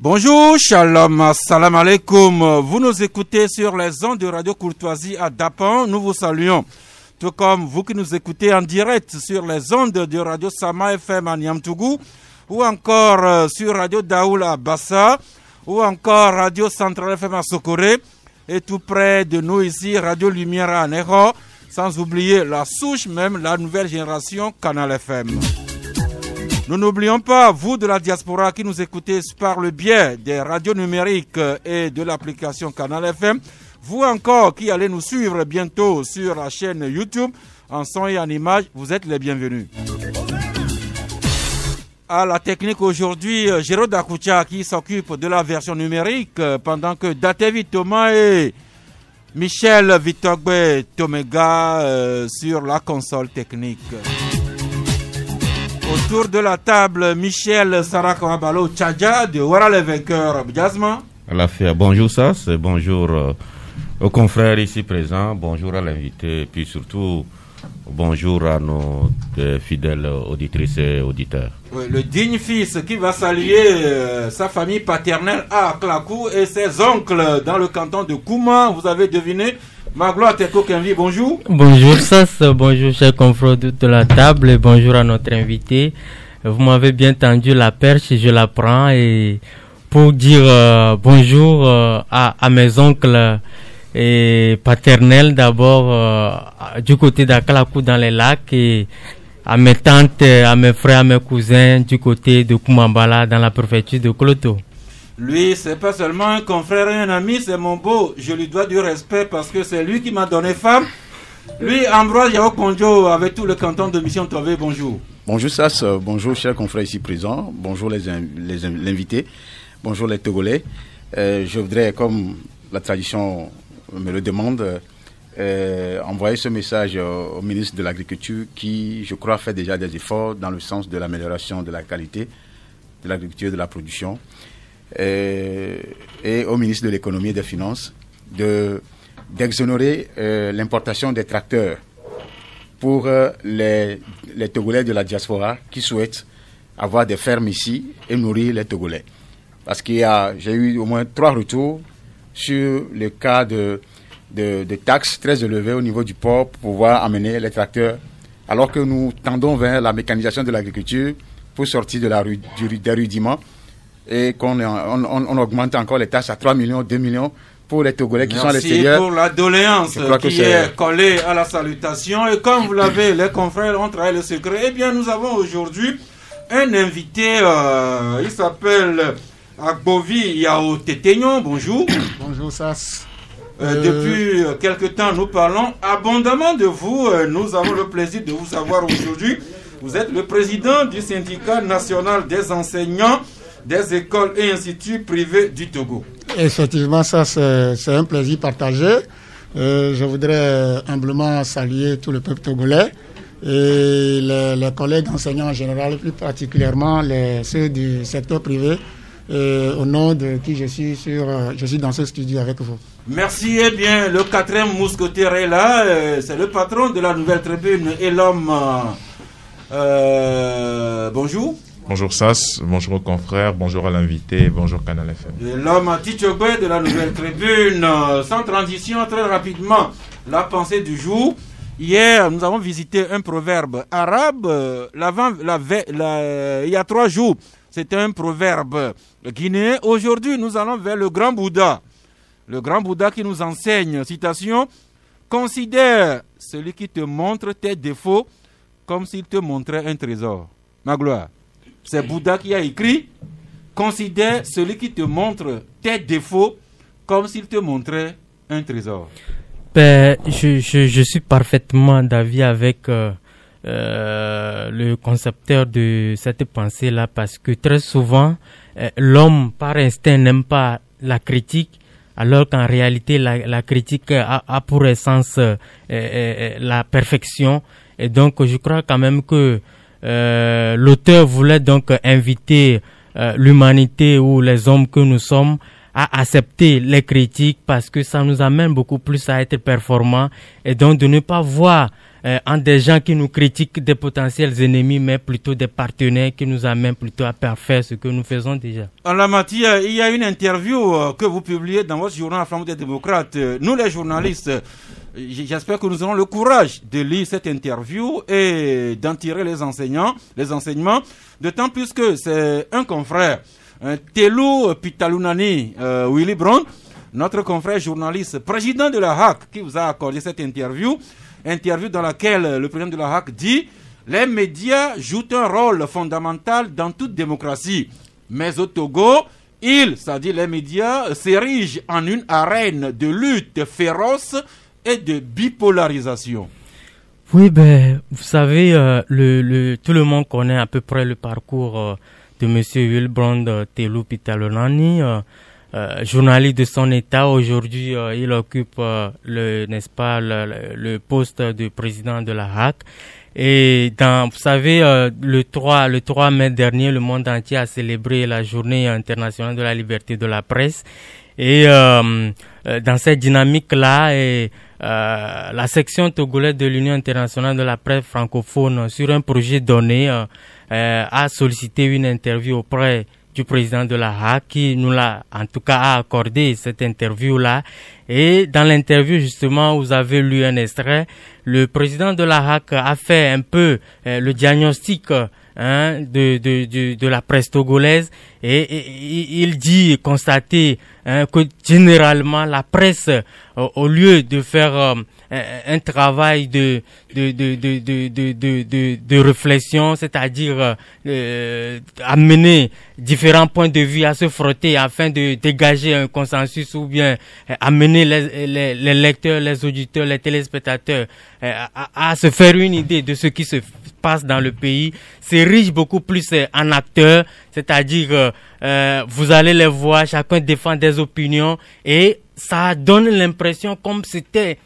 Bonjour, shalom, assalamu alaikum. Vous nous écoutez sur les ondes de Radio Courtoisie à Dapan. Nous vous saluons. Tout comme vous qui nous écoutez en direct sur les ondes de Radio Sama FM à Niamtougou, ou encore sur Radio Daoul à Bassa, ou encore Radio Centrale FM à Sokoré, et tout près de nous ici, Radio Lumière à Neho, sans oublier la souche même, la nouvelle génération Canal FM. Nous n'oublions pas, vous de la diaspora qui nous écoutez par le biais des radios numériques et de l'application Canal FM, vous encore qui allez nous suivre bientôt sur la chaîne YouTube, en son et en image, vous êtes les bienvenus. À la technique aujourd'hui, Géraud Dakoucha qui s'occupe de la version numérique, pendant que Datevi Thomas et Michel Vitogbe Tomega sur la console technique. Autour de la table, Michel Sarakawabalo Tchadja de Wara les vainqueurs. Jasma. Bonjour Sass, bonjour aux confrères ici présents, bonjour à l'invité, et puis surtout bonjour à nos fidèles auditrices et auditeurs. Oui, le digne fils qui va saluer sa famille paternelle à Klakou et ses oncles dans le canton de Kouma, vous avez deviné. Magloire Teko Kenvi, bonjour. Bonjour Sass, bonjour chers confrères de la table et bonjour à notre invité. Vous m'avez bien tendu la perche, je la prends et pour dire bonjour à mes oncles et paternels d'abord du côté d'Akalakou dans les lacs et à mes tantes, à mes frères, à mes cousins du côté de Koumambala dans la préfecture de Kloto. Lui, c'est pas seulement un confrère et un ami, c'est mon beau. Je lui dois du respect parce que c'est lui qui m'a donné femme. Lui, Ambroise Yao Kondjo, avec tout le canton de Mission Tové, bonjour. Bonjour Sass, bonjour chers confrères ici présents, bonjour l'invité, bonjour les Togolais. Je voudrais, comme la tradition me le demande, envoyer ce message au ministre de l'Agriculture qui, je crois, fait déjà des efforts dans le sens de l'amélioration de la qualité de l'agriculture et de la production. Et au ministre de l'économie et des finances d'exonérer l'importation des tracteurs pour les Togolais de la diaspora qui souhaitent avoir des fermes ici et nourrir les Togolais. Parce j'ai eu au moins 3 retours sur le cas de taxes très élevées au niveau du port pour pouvoir amener les tracteurs, alors que nous tendons vers la mécanisation de l'agriculture pour sortir des rudiments et qu'on augmente encore les taxes à 3 millions, 2 millions pour les Togolais qui sont à l'extérieur. Merci pour la doléance qui est collée à la salutation. Et comme vous l'avez, les confrères ont travaillé le secret. Eh bien, nous avons aujourd'hui un invité, il s'appelle Agbovi Yao Tetegnon. Bonjour. Bonjour Sass. Depuis quelque temps, nous parlons abondamment de vous. Nous avons le plaisir de vous savoir aujourd'hui. Vous êtes le président du syndicat national des enseignants des écoles et instituts privés du Togo. Effectivement, ça c'est un plaisir partagé. Je voudrais humblement saluer tout le peuple togolais et les collègues enseignants en général, plus particulièrement ceux du secteur privé, au nom de qui je suis dans ce studio avec vous. Merci. Eh bien, le 4e mousquetaire est là, c'est le patron de la Nouvelle Tribune et l'homme. Bonjour. Bonjour Sass, bonjour aux confrères, bonjour à l'invité, bonjour Canal FM. L'homme Tichogbe de la Nouvelle Tribune, sans transition, très rapidement, la pensée du jour. Hier, nous avons visité un proverbe arabe. Il y a 3 jours, c'était un proverbe guinéen. Aujourd'hui, nous allons vers le grand Bouddha. Le grand Bouddha qui nous enseigne, citation, « Considère celui qui te montre tes défauts comme s'il te montrait un trésor. » Magloire. C'est Bouddha qui a écrit « Considère celui qui te montre tes défauts comme s'il te montrait un trésor. » Je suis parfaitement d'avis avec le concepteur de cette pensée-là, parce que très souvent, l'homme par instinct n'aime pas la critique, alors qu'en réalité la critique a pour essence la perfection. Et donc je crois quand même que l'auteur voulait donc inviter l'humanité ou les hommes que nous sommes à accepter les critiques, parce que ça nous amène beaucoup plus à être performants, et donc de ne pas voir en des gens qui nous critiquent des potentiels ennemis, mais plutôt des partenaires qui nous amènent plutôt à parfaire ce que nous faisons déjà. En la matière, il y a une interview que vous publiez dans votre journal Flambeau des démocrates. Nous les journalistes, j'espère que nous aurons le courage de lire cette interview et d'en tirer les enseignements, d'autant plus que c'est un confrère, Telou Pitalunani Willy Brown, notre confrère journaliste, président de la HAC, qui vous a accordé cette interview dans laquelle le président de la HAC dit « Les médias jouent un rôle fondamental dans toute démocratie, mais au Togo, c'est-à-dire les médias, s'érigent en une arène de lutte féroce et de bipolarisation. » Oui, vous savez, tout le monde connaît à peu près le parcours de M. Wilbrand Telou Pitalunani, journaliste de son état. Aujourd'hui, il occupe le poste de président de la HAC. Et vous savez, le 3 mai dernier, le monde entier a célébré la journée internationale de la liberté de la presse. Et dans cette dynamique-là, la section togolaise de l'Union internationale de la presse francophone, sur un projet donné, a sollicité une interview auprès du président de la HAC, qui nous l'a, en tout cas, a accordé cette interview-là. Et dans l'interview, justement, vous avez lu un extrait. Le président de la HAC a fait un peu le diagnostic de la presse togolaise, et il dit constater que généralement la presse, au lieu de faire un travail de réflexion, c'est-à-dire amener différents points de vue à se frotter afin de dégager un consensus, ou bien amener les lecteurs, les auditeurs, les téléspectateurs à se faire une idée de ce qui se passe dans le pays, s'érige beaucoup plus en acteurs, c'est-à-dire vous allez les voir, chacun défend des opinions, et ça donne l'impression comme c'était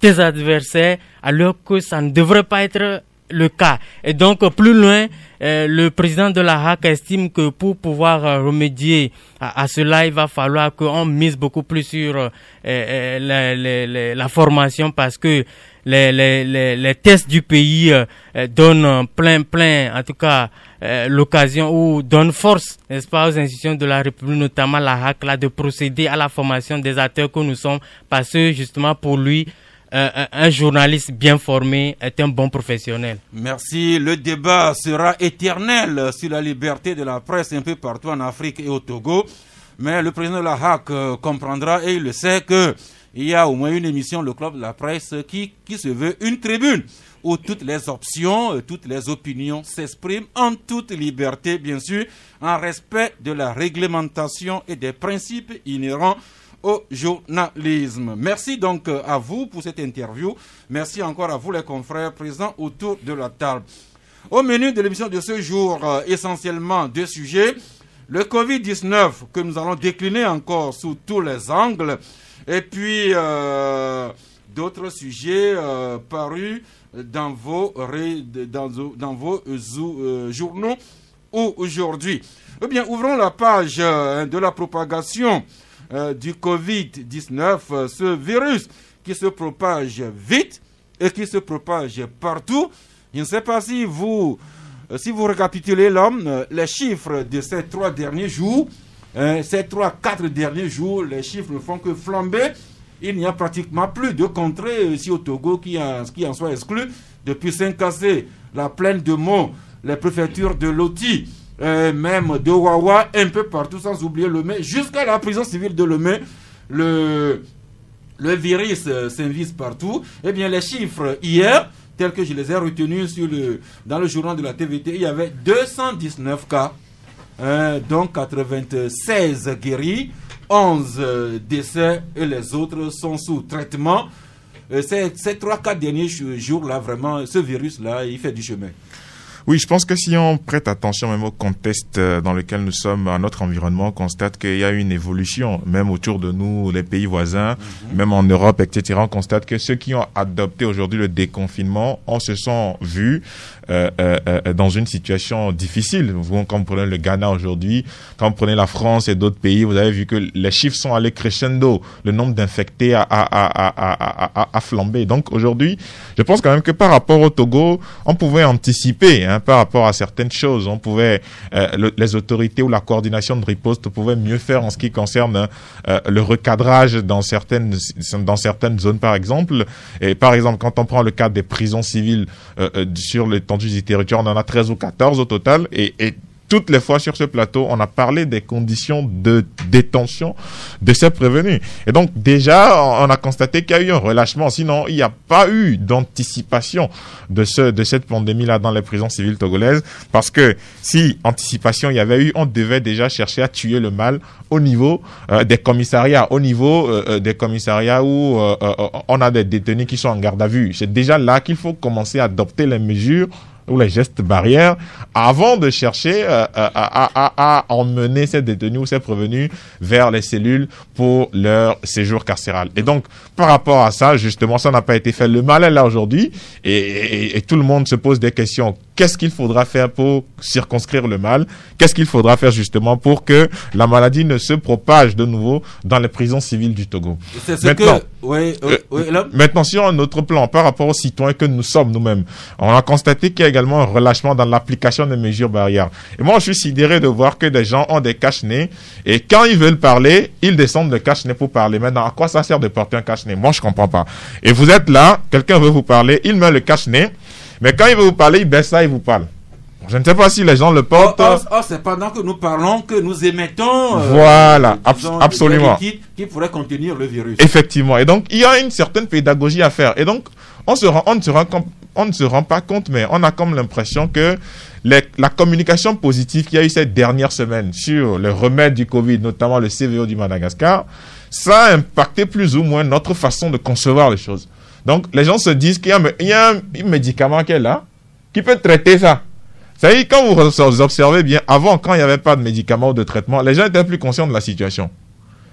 des adversaires, alors que ça ne devrait pas être le cas. Et donc, plus loin, le président de la HAC estime que pour pouvoir remédier à cela, il va falloir qu'on mise beaucoup plus sur la formation, parce que les tests du pays donnent plein, en tout cas, l'occasion, ou donnent force, n'est-ce pas, aux institutions de la République, notamment la HAC, là, de procéder à la formation des acteurs que nous sommes, parce que, justement, pour lui, un journaliste bien formé est un bon professionnel. Merci. Le débat sera éternel sur la liberté de la presse un peu partout en Afrique et au Togo. Mais le président de la HAC comprendra, et il le sait, que il y a au moins une émission, le Club de la presse, qui se veut une tribune où toutes les options, toutes les opinions s'expriment en toute liberté, bien sûr, en respect de la réglementation et des principes inhérents au journalisme. Merci donc à vous pour cette interview. Merci encore à vous les confrères présents autour de la table. Au menu de l'émission de ce jour, essentiellement deux sujets. Le Covid-19 que nous allons décliner encore sous tous les angles. Et puis d'autres sujets parus dans vos journaux aujourd'hui. Eh bien, ouvrons la page de la propagation du Covid-19, ce virus qui se propage vite et qui se propage partout. Je ne sais pas si vous récapitulez les chiffres de ces 3 derniers jours, ces 3-4 derniers jours, les chiffres ne font que flamber. Il n'y a pratiquement plus de contrées ici au Togo qui en soient exclues. Depuis Saint-Cassé, la plaine de Mo, les préfectures de Loti, même de Wawa, un peu partout, sans oublier Lomé, jusqu'à la prison civile de Lomé, le virus s'invise partout. Eh bien, les chiffres hier, tels que je les ai retenus dans le journal de la TVT, il y avait 219 cas, donc 96 guéris, 11 décès, et les autres sont sous traitement. Ces 3-4 derniers jours-là, vraiment, ce virus-là, il fait du chemin. Oui, je pense que si on prête attention même au contexte dans lequel nous sommes, à notre environnement, on constate qu'il y a une évolution, même autour de nous, les pays voisins, même en Europe, etc. On constate que ceux qui ont adopté aujourd'hui le déconfinement, on se sont vus dans une situation difficile. Quand vous prenez le Ghana aujourd'hui, quand vous prenez la France et d'autres pays, vous avez vu que les chiffres sont allés crescendo, le nombre d'infectés a flambé. Donc aujourd'hui, je pense quand même que par rapport au Togo, on pouvait anticiper par rapport à certaines choses. On pouvait, les autorités ou la coordination de riposte pouvaient mieux faire en ce qui concerne le recadrage dans certaines zones, par exemple. Et par exemple, quand on prend le cas des prisons civiles sur l'étendue du territoire, on en a 13 ou 14 au total. Et toutes les fois sur ce plateau, on a parlé des conditions de détention de ces prévenus. Et donc, déjà, on a constaté qu'il y a eu un relâchement. Sinon, il n'y a pas eu d'anticipation de cette pandémie-là dans les prisons civiles togolaises. Parce que si anticipation il y avait eu, on devait déjà chercher à tuer le mal au niveau des commissariats, où on a des détenus qui sont en garde à vue. C'est déjà là qu'il faut commencer à adopter les mesures ou les gestes barrières avant de chercher à emmener ces détenus ou ces prévenus vers les cellules pour leur séjour carcéral. Et donc, par rapport à ça, justement, ça n'a pas été fait. Le mal est là aujourd'hui et tout le monde se pose des questions. Qu'est-ce qu'il faudra faire pour circonscrire le mal? Qu'est-ce qu'il faudra faire justement pour que la maladie ne se propage de nouveau dans les prisons civiles du Togo? Maintenant, sur un autre plan, par rapport aux citoyens que nous sommes nous-mêmes, on a constaté qu'il y a également un relâchement dans l'application des mesures barrières. Et moi, je suis sidéré de voir que des gens ont des cache-nez et quand ils veulent parler, ils descendent de cache-nez pour parler. Maintenant, à quoi ça sert de porter un cache-nez? Moi, je comprends pas. Et vous êtes là, quelqu'un veut vous parler, il met le cache-nez, mais quand il veut vous parler, il baisse ça et vous parle. Je ne sais pas si les gens le portent. C'est pendant que nous parlons que nous émettons voilà, absolument. Des liquides qui pourraient contenir le virus. Effectivement. Et donc, il y a une certaine pédagogie à faire. Et donc, on ne se rend pas compte, mais on a comme l'impression que la communication positive qu'il y a eu cette dernière semaine sur le remède du Covid, notamment le CVO du Madagascar, ça a impacté plus ou moins notre façon de concevoir les choses. Donc, les gens se disent qu'il y a un médicament qui est là, qui peut traiter ça. Ça y est, quand vous observez bien, avant, quand il n'y avait pas de médicaments ou de traitement, les gens étaient plus conscients de la situation.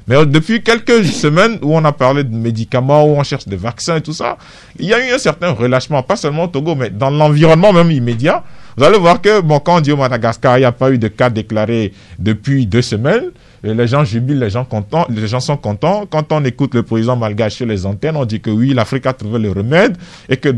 Mais depuis quelques semaines où on a parlé de médicaments, où on cherche des vaccins et tout ça, il y a eu un certain relâchement, pas seulement au Togo, mais dans l'environnement même immédiat. Vous allez voir que, quand on dit au Madagascar, il n'y a pas eu de cas déclarés depuis 2 semaines, et les gens jubilent, les gens sont contents. Quand on écoute le président malgache sur les antennes, on dit que oui, l'Afrique a trouvé le remède, et que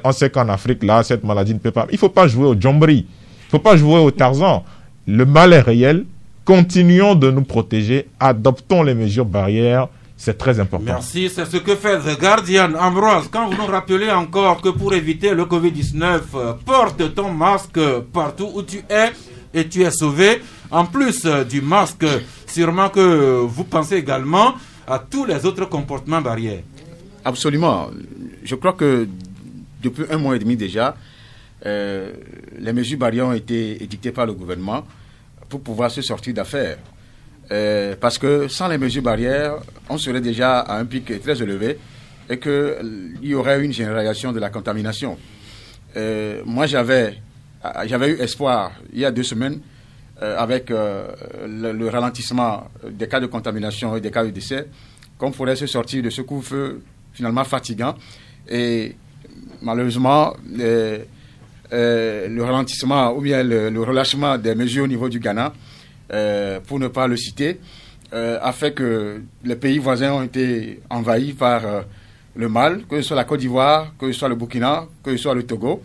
on sait qu'en Afrique, là, cette maladie ne peut pas. Il ne faut pas jouer au Djombri, il ne faut pas jouer au Tarzan. Le mal est réel. Continuons de nous protéger, adoptons les mesures barrières, c'est très important. Merci, c'est ce que fait The Guardian. Ambroise, quand vous nous rappelez encore que pour éviter le Covid-19, porte ton masque partout où tu es et tu es sauvé. En plus du masque, sûrement que vous pensez également à tous les autres comportements barrières. Absolument. Je crois que depuis 1 mois et demi déjà, les mesures barrières ont été édictées par le gouvernement pour pouvoir se sortir d'affaires. Parce que sans les mesures barrières, on serait déjà à un pic très élevé et qu'il y aurait une généralisation de la contamination. Moi, j'avais eu espoir il y a 2 semaines avec le ralentissement des cas de contamination et des cas de décès, qu'on pourrait se sortir de ce couvre-feu finalement fatigant. Et malheureusement, le ralentissement ou bien le relâchement des mesures au niveau du Ghana, pour ne pas le citer, a fait que les pays voisins ont été envahis par le mal, que ce soit la Côte d'Ivoire, que ce soit le Burkina, que ce soit le Togo.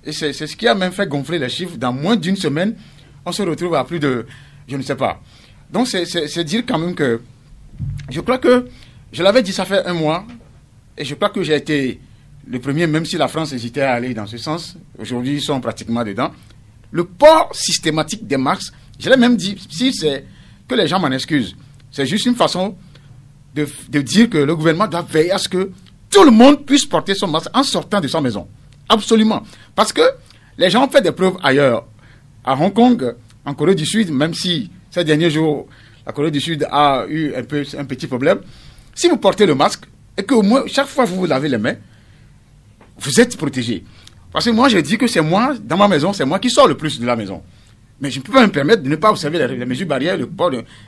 Et c'est ce qui a même fait gonfler les chiffres. Dans moins d'1 semaine, on se retrouve à plus de... Je ne sais pas. Donc c'est dire quand même que... Je crois que... Je l'avais dit, ça fait 1 mois. Et je crois que j'ai été le premier, même si la France hésitait à aller dans ce sens. Aujourd'hui, ils sont pratiquement dedans. Le port systématique des masques, je l'ai même dit, si c'est que les gens m'en excusent, c'est juste une façon de dire que le gouvernement doit veiller à ce que tout le monde puisse porter son masque en sortant de sa maison. Absolument. Parce que les gens ont fait des preuves ailleurs. À Hong Kong, en Corée du Sud, même si ces derniers jours, la Corée du Sud a eu un petit problème, si vous portez le masque et qu'au moins, chaque fois que vous vous lavez les mains, vous êtes protégé. Parce que moi, je dis que c'est moi, dans ma maison, c'est moi qui sors le plus de la maison. Mais je ne peux pas me permettre de ne pas observer les mesures barrières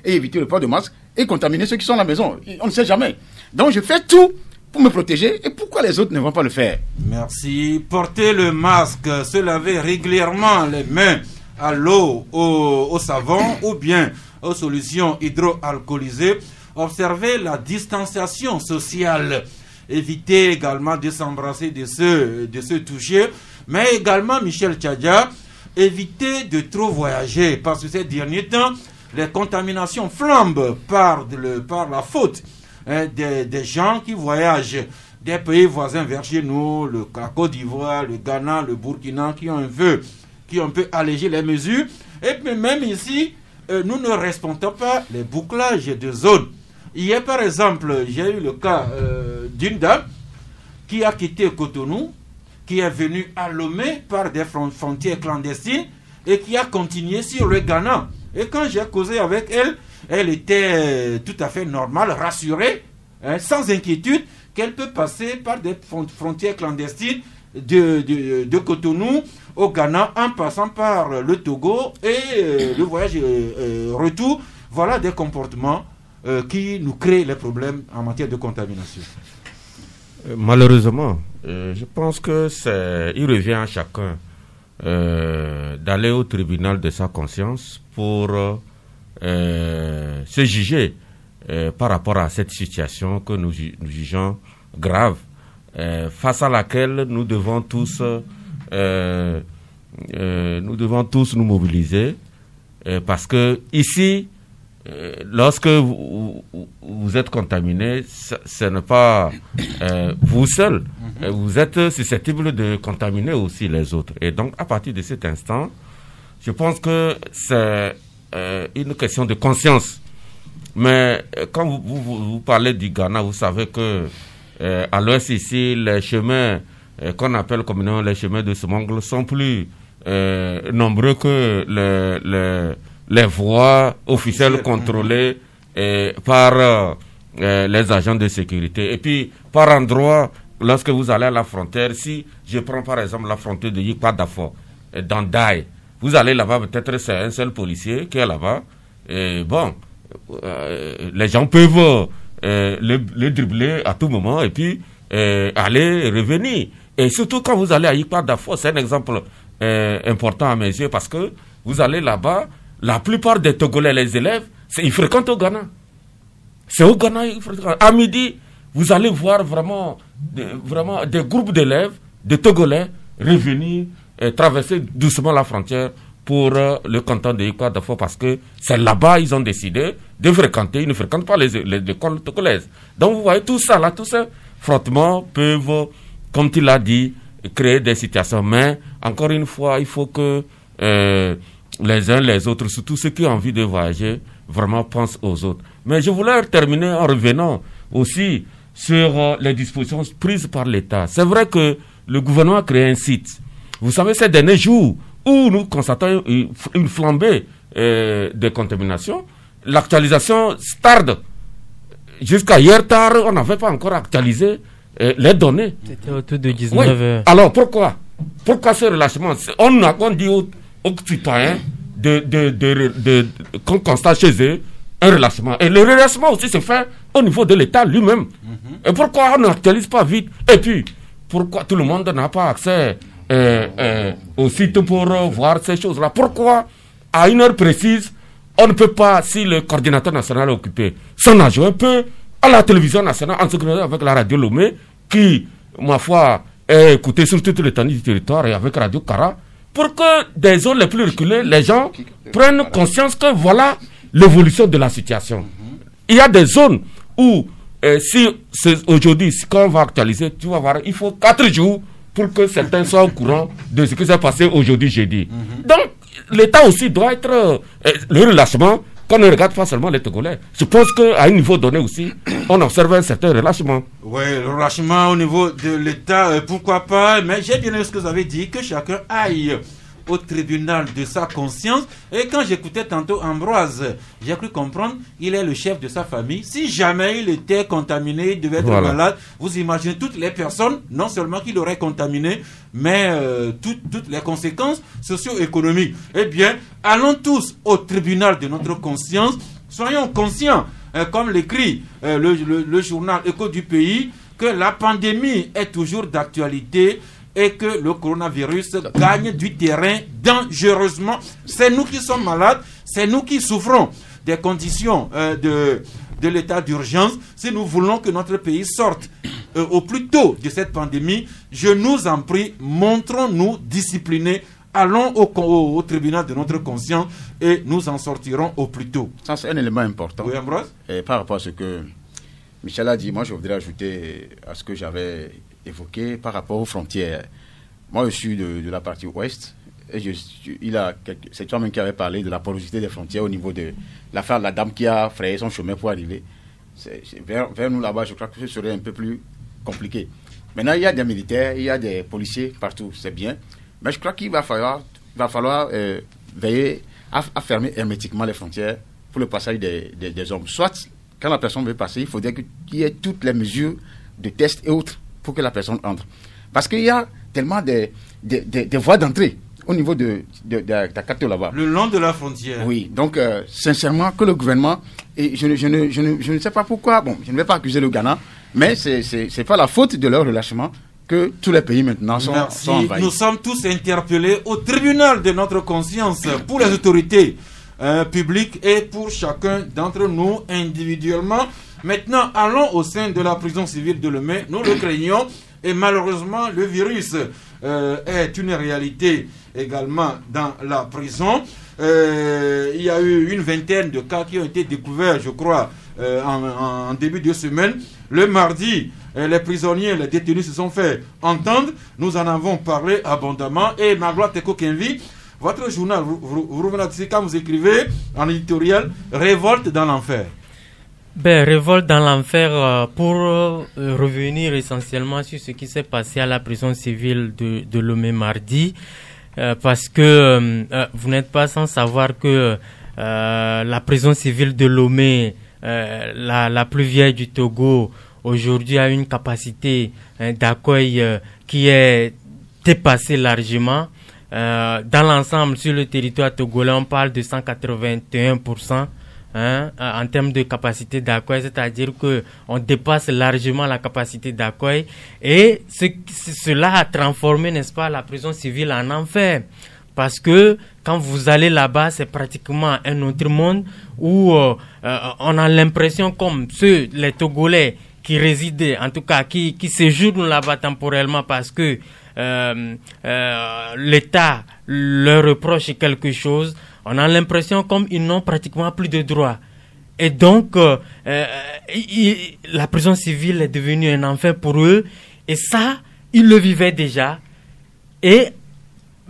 et éviter le port de masque et contaminer ceux qui sont à la maison. On ne sait jamais. Donc, je fais tout pour me protéger. Et pourquoi les autres ne vont pas le faire? Merci. Porter le masque, se laver régulièrement les mains à l'eau, au savon ou bien aux solutions hydroalcoolisées. Observer la distanciation sociale. Éviter également de s'embrasser, de se toucher. Mais également, Michel Tchadja, éviter de trop voyager. Parce que ces derniers temps, les contaminations flambent par la faute des gens qui voyagent des pays voisins vers chez nous, la Côte d'Ivoire, le Ghana, le Burkina, qui ont un peu allégé les mesures. Et puis même ici, nous ne respectons pas les bouclages de zones. Hier, par exemple, j'ai eu le cas d'une dame qui a quitté Cotonou, qui est venue à Lomé par des frontières clandestines et qui a continué sur le Ghana. Et quand j'ai causé avec elle, elle était tout à fait normale, rassurée, sans inquiétude, qu'elle peut passer par des frontières clandestines de Cotonou au Ghana en passant par le Togo et le voyage retour. Voilà des comportements qui nous créent les problèmes en matière de contamination. Malheureusement, je pense que il revient à chacun d'aller au tribunal de sa conscience pour se juger par rapport à cette situation que nous jugeons grave, face à laquelle nous devons tous nous mobiliser, parce que ici, lorsque vous êtes contaminé, ce n'est pas vous seul. Vous êtes susceptible de contaminer aussi les autres. Et donc, à partir de cet instant, je pense que c'est une question de conscience. Mais quand vous parlez du Ghana, vous savez que à l'ouest ici, les chemins qu'on appelle communément les chemins de Semongle sont plus nombreux que les voies officielles contrôlées par les agents de sécurité. Et puis, par endroit, lorsque vous allez à la frontière, si je prends par exemple la frontière de Yikpa-Dafo, dans Daï, vous allez là-bas, peut-être c'est un seul policier qui est là-bas. Et bon, les gens peuvent le dribbler à tout moment et puis aller revenir. Et surtout quand vous allez à Yikpa-Dafo, c'est un exemple important à mes yeux parce que vous allez là-bas, la plupart des Togolais, les élèves, ils fréquentent au Ghana. C'est au Ghana, ils fréquentent. À midi, vous allez voir vraiment des groupes d'élèves, de Togolais, revenir, traverser doucement la frontière pour le canton de Yikpa-Dafo parce que c'est là-bas ils ont décidé de fréquenter. Ils ne fréquentent pas les écoles togolaises. Donc vous voyez, tout ça, ces frottements peuvent, comme tu l'as dit, créer des situations. Mais, encore une fois, il faut que les uns les autres, surtout ceux qui ont envie de voyager, vraiment pensent aux autres. Mais je voulais terminer en revenant aussi sur les dispositions prises par l'État. C'est vrai que le gouvernement a créé un site. Vous savez, ces derniers jours où nous constatons une flambée de contamination, l'actualisation tarde. Jusqu'à hier tard, on n'avait pas encore actualisé les données. C'était autour de 19 heures. Alors pourquoi ce relâchement? On dit aux citoyens qu'on constate chez eux un relâchement. Et le relâchement aussi se fait au niveau de l'État lui-même. Et pourquoi on n'actualise pas vite? Et puis, pourquoi tout le monde n'a pas accès au site pour voir ces choses-là? Pourquoi, à une heure précise, on ne peut pas, si le coordinateur national est occupé, son adjoint peut, à la télévision nationale, en synchronisation avec la radio Lomé, qui, ma foi, est écoutée sur toute l'étendue du territoire et avec Radio Kara, pour que des zones les plus reculées, les gens prennent conscience que voilà l'évolution de la situation. Il y a des zones où, si c'est aujourd'hui, quand on va actualiser, tu vas voir, il faut 4 jours pour que certains soient au courant de ce qui s'est passé aujourd'hui, jeudi. Donc, l'État aussi doit être le relâchement, qu'on ne regarde pas seulement les Togolais. Je pense qu'à un niveau donné aussi, on observe un certain relâchement. Oui, le relâchement au niveau de l'État, pourquoi pas, mais j'ai bien aimé ce que vous avez dit, que chacun aille au tribunal de sa conscience. Et quand j'écoutais tantôt Ambroise, j'ai cru comprendre, il est le chef de sa famille. Si jamais il était contaminé, il devait être malade, vous imaginez toutes les personnes, non seulement qu'il aurait contaminé, mais toutes les conséquences socio-économiques. Eh bien, allons tous au tribunal de notre conscience. Soyons conscients, comme l'écrit le journal Écho du Pays, que la pandémie est toujours d'actualité et que le coronavirus gagne du terrain dangereusement. C'est nous qui sommes malades, c'est nous qui souffrons des conditions de l'état d'urgence. Si nous voulons que notre pays sorte au plus tôt de cette pandémie, je nous en prie, montrons-nous disciplinés. Allons au tribunal de notre conscience et nous en sortirons au plus tôt. Ça, c'est un élément important. Oui, Ambroise ? Et par rapport à ce que Michel a dit, moi, je voudrais ajouter à ce que j'avais évoqué par rapport aux frontières. Moi, je suis de la partie ouest. Et c'est toi-même qui avait parlé de la porosité des frontières au niveau de l'affaire de la dame qui a frayé son chemin pour arriver. Vers nous là-bas, je crois que ce serait un peu plus compliqué. Maintenant, il y a des militaires, il y a des policiers partout, c'est bien. Mais je crois qu'il va falloir veiller à fermer hermétiquement les frontières pour le passage des hommes. Soit, quand la personne veut passer, il faudrait qu'il y ait toutes les mesures de tests et autres pour que la personne entre. Parce qu'il y a tellement des voies d'entrée au niveau de la carte là-bas. Le long de la frontière. Oui, donc sincèrement, que le gouvernement, et je ne sais pas pourquoi, bon, je ne vais pas accuser le Ghana, mais c'est pas la faute de leur relâchement que tous les pays maintenant sont envahis. Nous sommes tous interpellés au tribunal de notre conscience pour les autorités publiques et pour chacun d'entre nous individuellement. Maintenant, allons au sein de la prison civile de Lomé. Nous le craignons et malheureusement, le virus est une réalité également dans la prison. Il y a eu une vingtaine de cas qui ont été découverts, je crois, en début de semaine. Le mardi, les prisonniers, les détenus se sont fait entendre. Nous en avons parlé abondamment. Et Magloire Teko Kenvi, votre journal, vous revenez ici quand vous écrivez en éditorial « Révolte dans l'enfer ». Révolte dans l'enfer, pour revenir essentiellement sur ce qui s'est passé à la prison civile de Lomé mardi, parce que vous n'êtes pas sans savoir que la prison civile de Lomé, la plus vieille du Togo, aujourd'hui a une capacité d'accueil qui est dépassée largement. Dans l'ensemble, sur le territoire togolais, on parle de 181%. En termes de capacité d'accueil, c'est-à-dire que on dépasse largement la capacité d'accueil et cela a transformé, n'est-ce pas, la prison civile en enfer, parce que quand vous allez là-bas, c'est pratiquement un autre monde où on a l'impression comme les Togolais qui résidaient, en tout cas qui séjournent là-bas temporellement parce que l'État leur reproche quelque chose. On a l'impression comme ils n'ont pratiquement plus de droits. Et donc, la prison civile est devenue un enfer pour eux. Et ça, ils le vivaient déjà. Et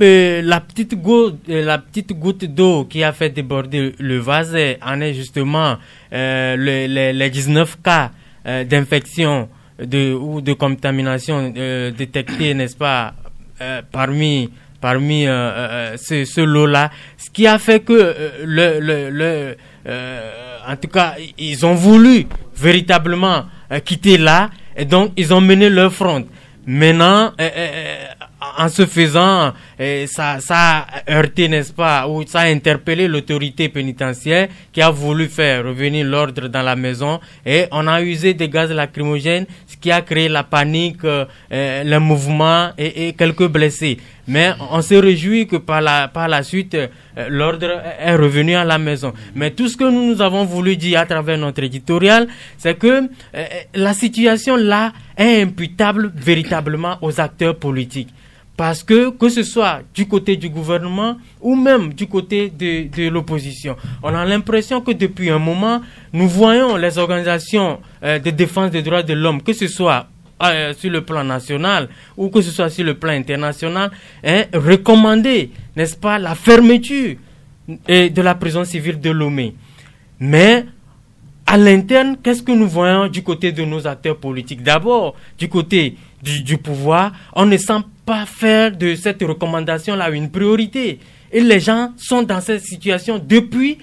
la petite goutte d'eau qui a fait déborder le vase en est justement les 19 cas d'infection ou de contamination détectés, n'est-ce pas, parmi ce lot-là, ce qui a fait que en tout cas, ils ont voulu véritablement quitter là, et donc ils ont mené leur front. Maintenant, en ce faisant, ça a heurté, n'est-ce pas, ou ça a interpellé l'autorité pénitentiaire qui a voulu faire revenir l'ordre dans la maison, et on a usé des gaz lacrymogènes, ce qui a créé la panique, le mouvement et quelques blessés. Mais on se réjouit que par la suite, l'ordre est revenu à la maison. Mais tout ce que nous avons voulu dire à travers notre éditorial, c'est que la situation là est imputable véritablement aux acteurs politiques. Parce que ce soit du côté du gouvernement ou même du côté de l'opposition, on a l'impression que depuis un moment, nous voyons les organisations de défense des droits de l'homme, que ce soit sur le plan national ou que ce soit sur le plan international, recommander, n'est-ce pas, la fermeture de la prison civile de Lomé. Mais à l'interne, qu'est-ce que nous voyons du côté de nos acteurs politiques? D'abord, du côté du pouvoir, on ne sent pas faire de cette recommandation-là une priorité. Et les gens sont dans cette situation depuis,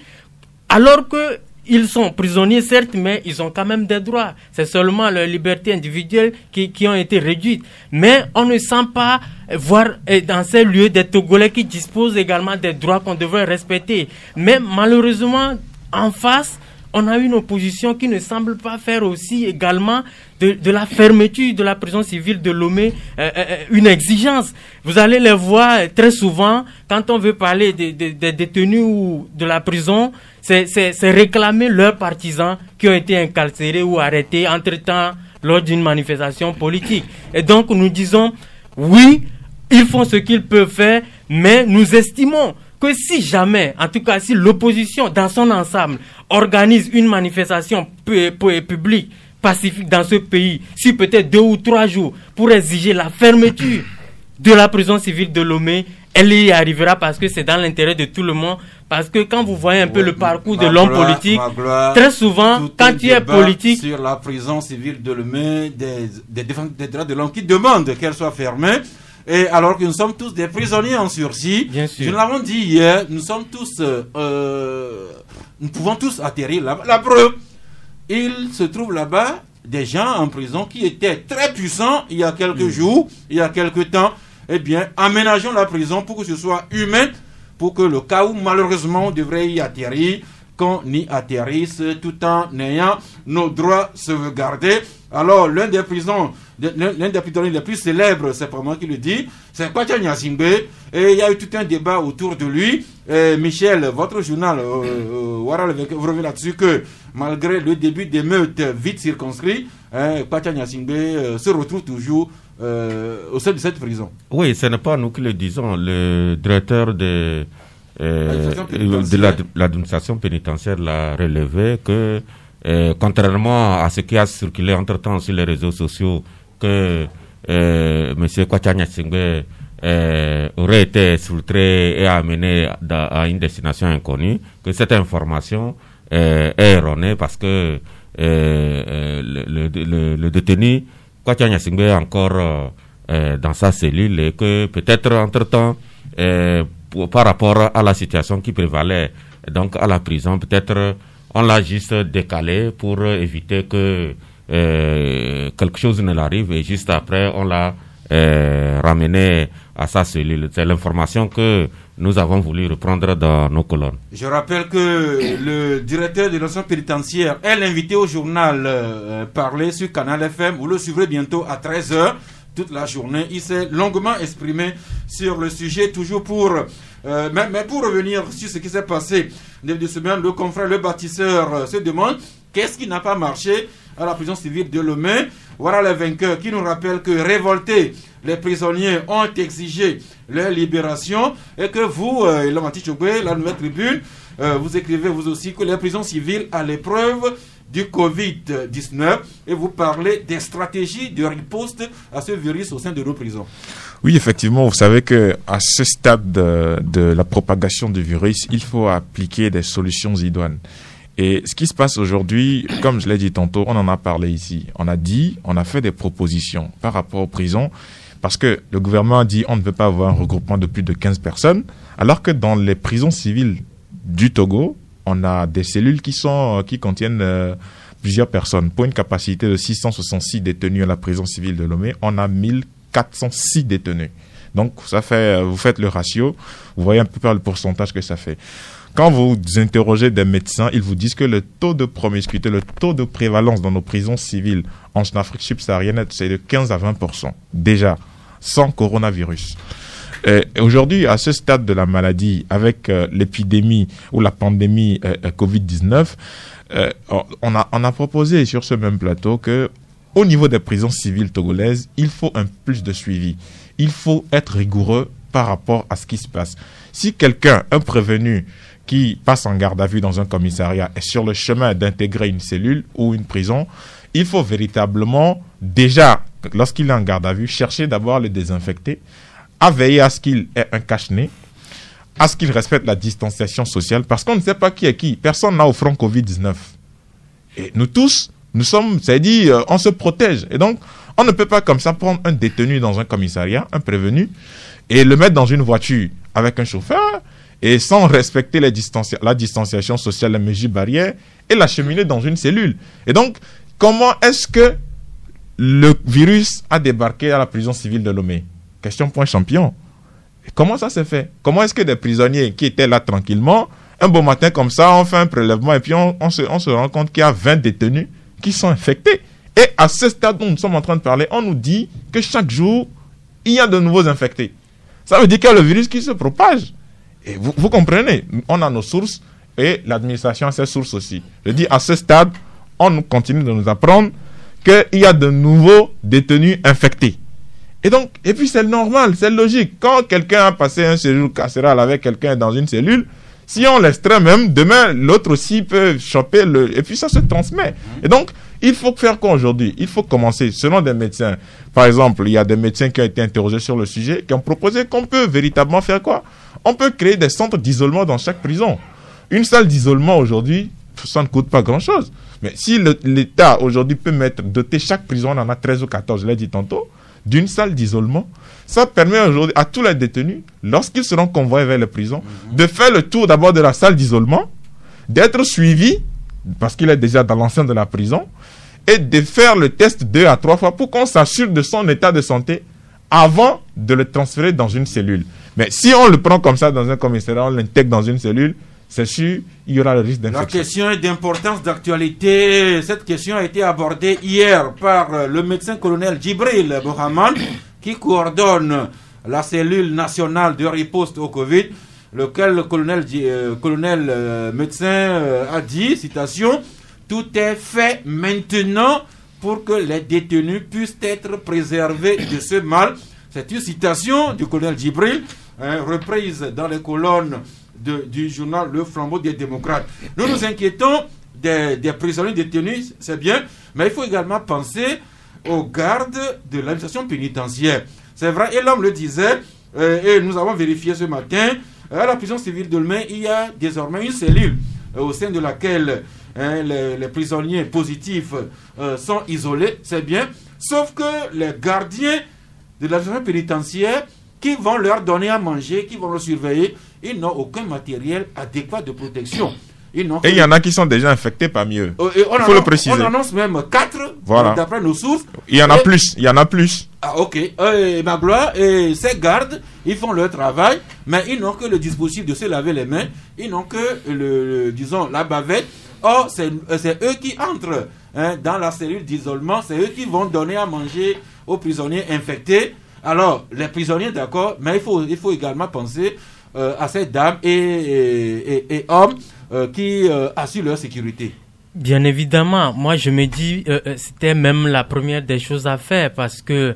alors que ils sont prisonniers, certes, mais ils ont quand même des droits. C'est seulement leurs libertés individuelles qui ont été réduites. Mais on ne sent pas voir dans ces lieux des Togolais qui disposent également des droits qu'on devrait respecter. Mais malheureusement, en face, on a une opposition qui ne semble pas faire aussi également de la fermeture de la prison civile de Lomé une exigence. Vous allez les voir très souvent, quand on veut parler des détenus ou de la prison, c'est réclamer leurs partisans qui ont été incarcérés ou arrêtés entre-temps lors d'une manifestation politique. Et donc nous disons, oui, ils font ce qu'ils peuvent faire, mais nous estimons que si jamais, en tout cas si l'opposition dans son ensemble organise une manifestation publique, pacifique dans ce pays, sur peut-être 2 ou 3 jours, pour exiger la fermeture de la prison civile de Lomé, elle y arrivera parce que c'est dans l'intérêt de tout le monde. Parce que quand vous voyez un peu le parcours de l'homme politique, très souvent, quand tu es politique... Sur la prison civile de Lomé, des droits de l'homme qui demandent qu'elle soit fermée, et alors que nous sommes tous des prisonniers en sursis. Nous l'avons dit hier, nous sommes tous... nous pouvons tous atterrir là-bas. La preuve, il se trouve là-bas des gens en prison qui étaient très puissants il y a quelques jours, il y a quelques temps. Eh bien, aménageons la prison pour que ce soit humain, pour que le cas où malheureusement on devrait y atterrir, qu'on y atterrisse tout en ayant nos droits sauvegardés. Alors, l'un des prisonniers les plus célèbres, c'est pas moi qui le dis, c'est Kwacha Nyasingbe, et il y a eu tout un débat autour de lui. Et Michel, votre journal, vous revenez là-dessus que malgré le début des meutes vite circonscrits, Kwacha Nyasingbe se retrouve toujours au sein de cette prison. Oui, ce n'est pas nous qui le disons. Le directeur de l'administration pénitentiaire l'a relevé que, contrairement à ce qui a circulé entre-temps sur les réseaux sociaux, que M. Kwacha Nyasingbe aurait été filtré et amené à une destination inconnue, que cette information est erronée parce que le détenu Kwacha Nyasingbe est encore dans sa cellule et que peut-être entre-temps, par rapport à la situation qui prévalait donc à la prison, peut-être on l'a juste décalé pour éviter que quelque chose ne l'arrive et juste après on l'a ramené à sa cellule. C'est l'information que nous avons voulu reprendre dans nos colonnes. Je rappelle que le directeur de l'institution pénitentiaire est l'invité au journal Parler sur Canal FM. Vous le suivrez bientôt à 13h. Toute la journée, il s'est longuement exprimé sur le sujet, toujours pour... mais pour revenir sur ce qui s'est passé début de semaine, le confrère, le bâtisseur se demande qu'est-ce qui n'a pas marché à la prison civile de Lomé. Voilà les vainqueurs qui nous rappellent que révoltés, les prisonniers ont exigé leur libération et que vous, Lamati Chogwe, la Nouvelle Tribune, vous écrivez vous aussi que les prisons civiles à l'épreuve du Covid-19 et vous parlez des stratégies de riposte à ce virus au sein de nos prisons. Oui, effectivement, vous savez que à ce stade de la propagation du virus, il faut appliquer des solutions idoines. Et ce qui se passe aujourd'hui, comme je l'ai dit tantôt, on en a parlé ici. On a fait des propositions par rapport aux prisons, parce que le gouvernement a dit on ne veut pas avoir un regroupement de plus de 15 personnes, alors que dans les prisons civiles du Togo, on a des cellules qui contiennent plusieurs personnes. Pour une capacité de 666 détenus à la prison civile de Lomé, on a 1406 détenus. Donc, ça fait, vous faites le ratio, vous voyez un peu le pourcentage que ça fait. Quand vous interrogez des médecins, ils vous disent que le taux de promiscuité, le taux de prévalence dans nos prisons civiles en Afrique subsaharienne, c'est de 15 à 20%. Déjà, sans coronavirus. Aujourd'hui, à ce stade de la maladie, avec l'épidémie ou la pandémie Covid-19, on a proposé sur ce même plateau que, au niveau des prisons civiles togolaises, il faut un plus de suivi. Il faut être rigoureux par rapport à ce qui se passe. Si quelqu'un, un prévenu, qui passe en garde à vue dans un commissariat est sur le chemin d'intégrer une cellule ou une prison, il faut véritablement, déjà, lorsqu'il est en garde à vue, chercher d'abord à le désinfecter, à veiller à ce qu'il ait un cache-nez, à ce qu'il respecte la distanciation sociale, parce qu'on ne sait pas qui est qui. Personne n'a au front Covid-19. Et nous tous, c'est-à-dire, on se protège. Et donc, on ne peut pas comme ça prendre un détenu dans un commissariat, un prévenu, et le mettre dans une voiture avec un chauffeur, et sans respecter la distanciation sociale, les mesures barrières, et l'acheminer dans une cellule. Et donc, comment est-ce que le virus a débarqué à la prison civile de Lomé? Question point champion. Et comment ça s'est fait? Comment est-ce que des prisonniers qui étaient là tranquillement, un beau matin comme ça, on fait un prélèvement et puis on se rend compte qu'il y a 20 détenus qui sont infectés? Et à ce stade dont nous sommes en train de parler, on nous dit que chaque jour, il y a de nouveaux infectés. Ça veut dire qu'il y a le virus qui se propage. Et vous comprenez, on a nos sources et l'administration a ses sources aussi. Je dis, à ce stade, on continue de nous apprendre qu'il y a de nouveaux détenus infectés. Et puis c'est normal, c'est logique. Quand quelqu'un a passé un séjour carcéral avec quelqu'un dans une cellule, si on l'extrait même, demain, l'autre aussi peut choper et puis ça se transmet. Et donc, il faut faire quoi aujourd'hui? Il faut commencer, selon des médecins. Par exemple, il y a des médecins qui ont été interrogés sur le sujet, qui ont proposé qu'on peut véritablement faire quoi? On peut créer des centres d'isolement dans chaque prison. Une salle d'isolement aujourd'hui, ça ne coûte pas grand-chose. Mais si l'État aujourd'hui peut doter chaque prison, on en a 13 ou 14, je l'ai dit tantôt, d'une salle d'isolement, ça permet aujourd'hui à tous les détenus, lorsqu'ils seront convoyés vers les prisons, de faire le tour d'abord de la salle d'isolement, d'être suivis, parce qu'il est déjà dans l'enceinte de la prison, et de faire le test 2 à 3 fois pour qu'on s'assure de son état de santé avant de le transférer dans une cellule. Mais si on le prend comme ça dans un commissariat, on l'intègre dans une cellule, c'est sûr, il y aura le risque d'infection. La question est d'importance d'actualité. Cette question a été abordée hier par le médecin colonel Djibril Bohaman, qui coordonne la cellule nationale de riposte au Covid, lequel le colonel médecin a dit, citation, « Tout est fait maintenant pour que les détenus puissent être préservés de ce mal ». C'est une citation du colonel Djibril, reprise dans les colonnes du journal Le Flambeau des démocrates. Nous nous inquiétons des prisonniers détenus, c'est bien, mais il faut également penser aux gardes de l'administration pénitentiaire. C'est vrai, et l'homme le disait, et nous avons vérifié ce matin, à la prison civile de Lomé, il y a désormais une cellule au sein de laquelle les prisonniers positifs sont isolés, c'est bien, sauf que les gardiens de l'administration pénitentiaire qui vont leur donner à manger, qui vont le surveiller, ils n'ont aucun matériel adéquat de protection. Et il y en a qui sont déjà infectés parmi eux. Il faut le préciser. On annonce même 4, voilà, d'après nos sources. Il y en a plus. Ah, ok. Ma gloire, ces gardes, ils font leur travail, mais ils n'ont que le dispositif de se laver les mains. Ils n'ont que, disons, la bavette. Or, c'est eux qui entrent dans la cellule d'isolement. C'est eux qui vont donner à manger aux prisonniers infectés. Alors, les prisonniers, d'accord, mais il faut également penser à ces dames et hommes qui assurent leur sécurité. Bien évidemment, moi je me dis c'était même la première des choses à faire parce que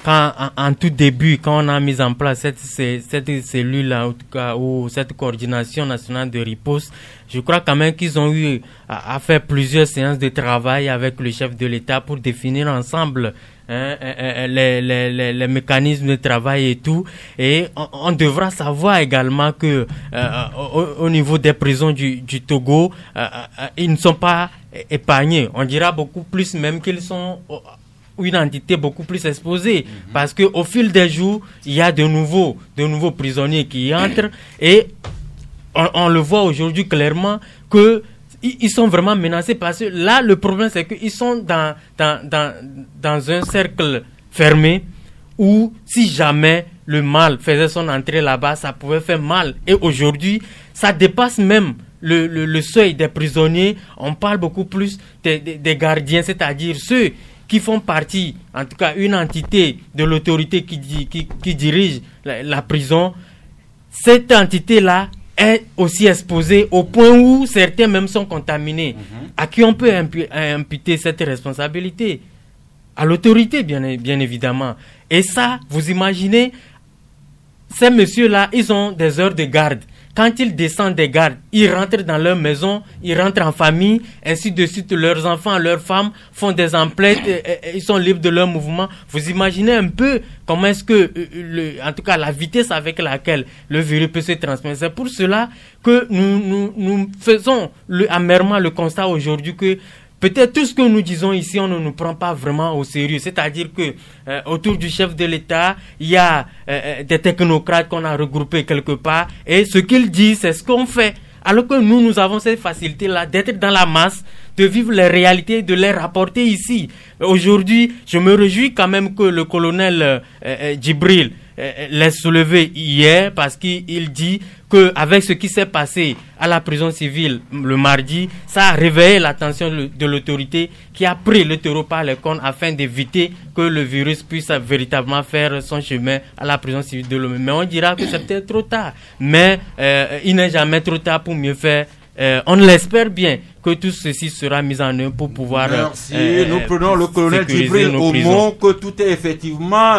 quand en tout début, quand on a mis en place cette cellule là, en tout cas, ou cette coordination nationale de riposte, je crois quand même qu'ils ont eu à faire plusieurs séances de travail avec le chef de l'État pour définir ensemble les mécanismes de travail et tout. Et on devra savoir également que au niveau des prisons du Togo, ils ne sont pas épargnés. On dira beaucoup plus même qu'ils sont une entité beaucoup plus exposée, parce que au fil des jours, il y a de nouveaux prisonniers qui entrent et on le voit aujourd'hui clairement que ils sont vraiment menacés, parce que là le problème c'est qu'ils sont dans un cercle fermé où si jamais le mal faisait son entrée là-bas, ça pouvait faire mal. Et aujourd'hui, ça dépasse même le seuil des prisonniers. On parle beaucoup plus des gardiens, c'est-à-dire ceux qui font partie, en tout cas une entité de l'autorité qui dirige la prison. Cette entité-là est aussi exposée au point où certains même sont contaminés. À qui on peut imputer cette responsabilité? À l'autorité, bien évidemment. Et ça, vous imaginez, ces messieurs-là, ils ont des heures de garde. Quand ils descendent des gardes, ils rentrent dans leur maison, ils rentrent en famille, ainsi de suite. Leurs enfants, leurs femmes font des emplettes, ils sont libres de leurs mouvements. Vous imaginez un peu comment est-ce que, en tout cas, la vitesse avec laquelle le virus peut se transmettre. C'est pour cela que nous faisons amèrement le constat aujourd'hui que peut-être tout ce que nous disons ici, on ne nous prend pas vraiment au sérieux. C'est-à-dire que autour du chef de l'État, il y a des technocrates qu'on a regroupés quelque part, et ce qu'ils disent, c'est ce qu'on fait. Alors que nous avons cette facilité-là d'être dans la masse, de vivre les réalités, de les rapporter ici. Aujourd'hui, je me réjouis quand même que le colonel Djibril l'ait soulevé hier, parce qu'il dit qu'avec ce qui s'est passé à la prison civile le mardi, ça a réveillé l'attention de l'autorité qui a pris le taureau par les cornes afin d'éviter que le virus puisse véritablement faire son chemin à la prison civile de Lomé. Mais on dira que c'est peut-être trop tard. Mais il n'est jamais trop tard pour mieux faire. On l'espère bien que tout ceci sera mis en œuvre pour pouvoir... Merci. Nous prenons le colonel Djibril au mot que tout est effectivement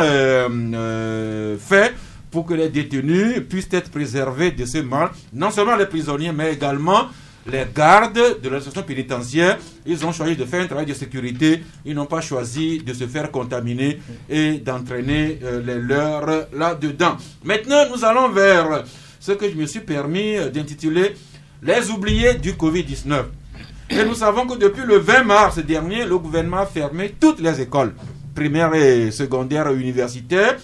fait pour que les détenus puissent être préservés de ce mal. Non seulement les prisonniers, mais également les gardes de l'institution pénitentiaire. Ils ont choisi de faire un travail de sécurité. Ils n'ont pas choisi de se faire contaminer et d'entraîner les leurs là-dedans. Maintenant, nous allons vers ce que je me suis permis d'intituler les oubliés du Covid-19. Et nous savons que depuis le 20 mars dernier, le gouvernement a fermé toutes les écoles, primaires et secondaires et universitaires,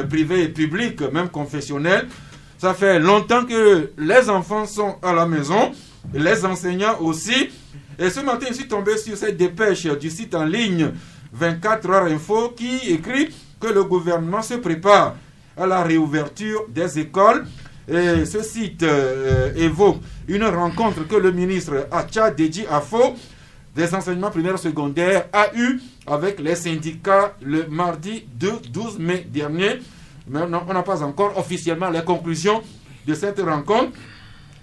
privées et publiques, même confessionnelles. Ça fait longtemps que les enfants sont à la maison, les enseignants aussi. Et ce matin, je suis tombé sur cette dépêche du site en ligne 24 heures info qui écrit que le gouvernement se prépare à la réouverture des écoles. Et ce site évoque une rencontre que le ministre Acha Deji Afo des enseignements primaires et secondaires a eu avec les syndicats le mardi 12 mai dernier. Mais on n'a pas encore officiellement les conclusions de cette rencontre.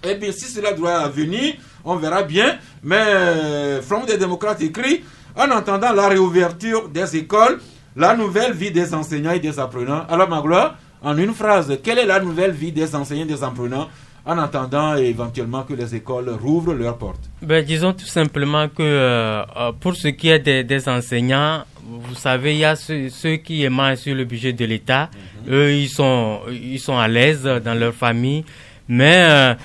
Et bien, si cela doit venir, on verra bien. Mais Front des démocrates écrit, en attendant la réouverture des écoles, la nouvelle vie des enseignants et des apprenants. Alors, Magloire, en une phrase, quelle est la nouvelle vie des enseignants et des apprenants en attendant éventuellement que les écoles rouvrent leurs portes? Disons tout simplement que pour ce qui est des enseignants, vous savez, il y a ceux qui émanent sur le budget de l'État. Eux, ils sont à l'aise dans leur famille. Mais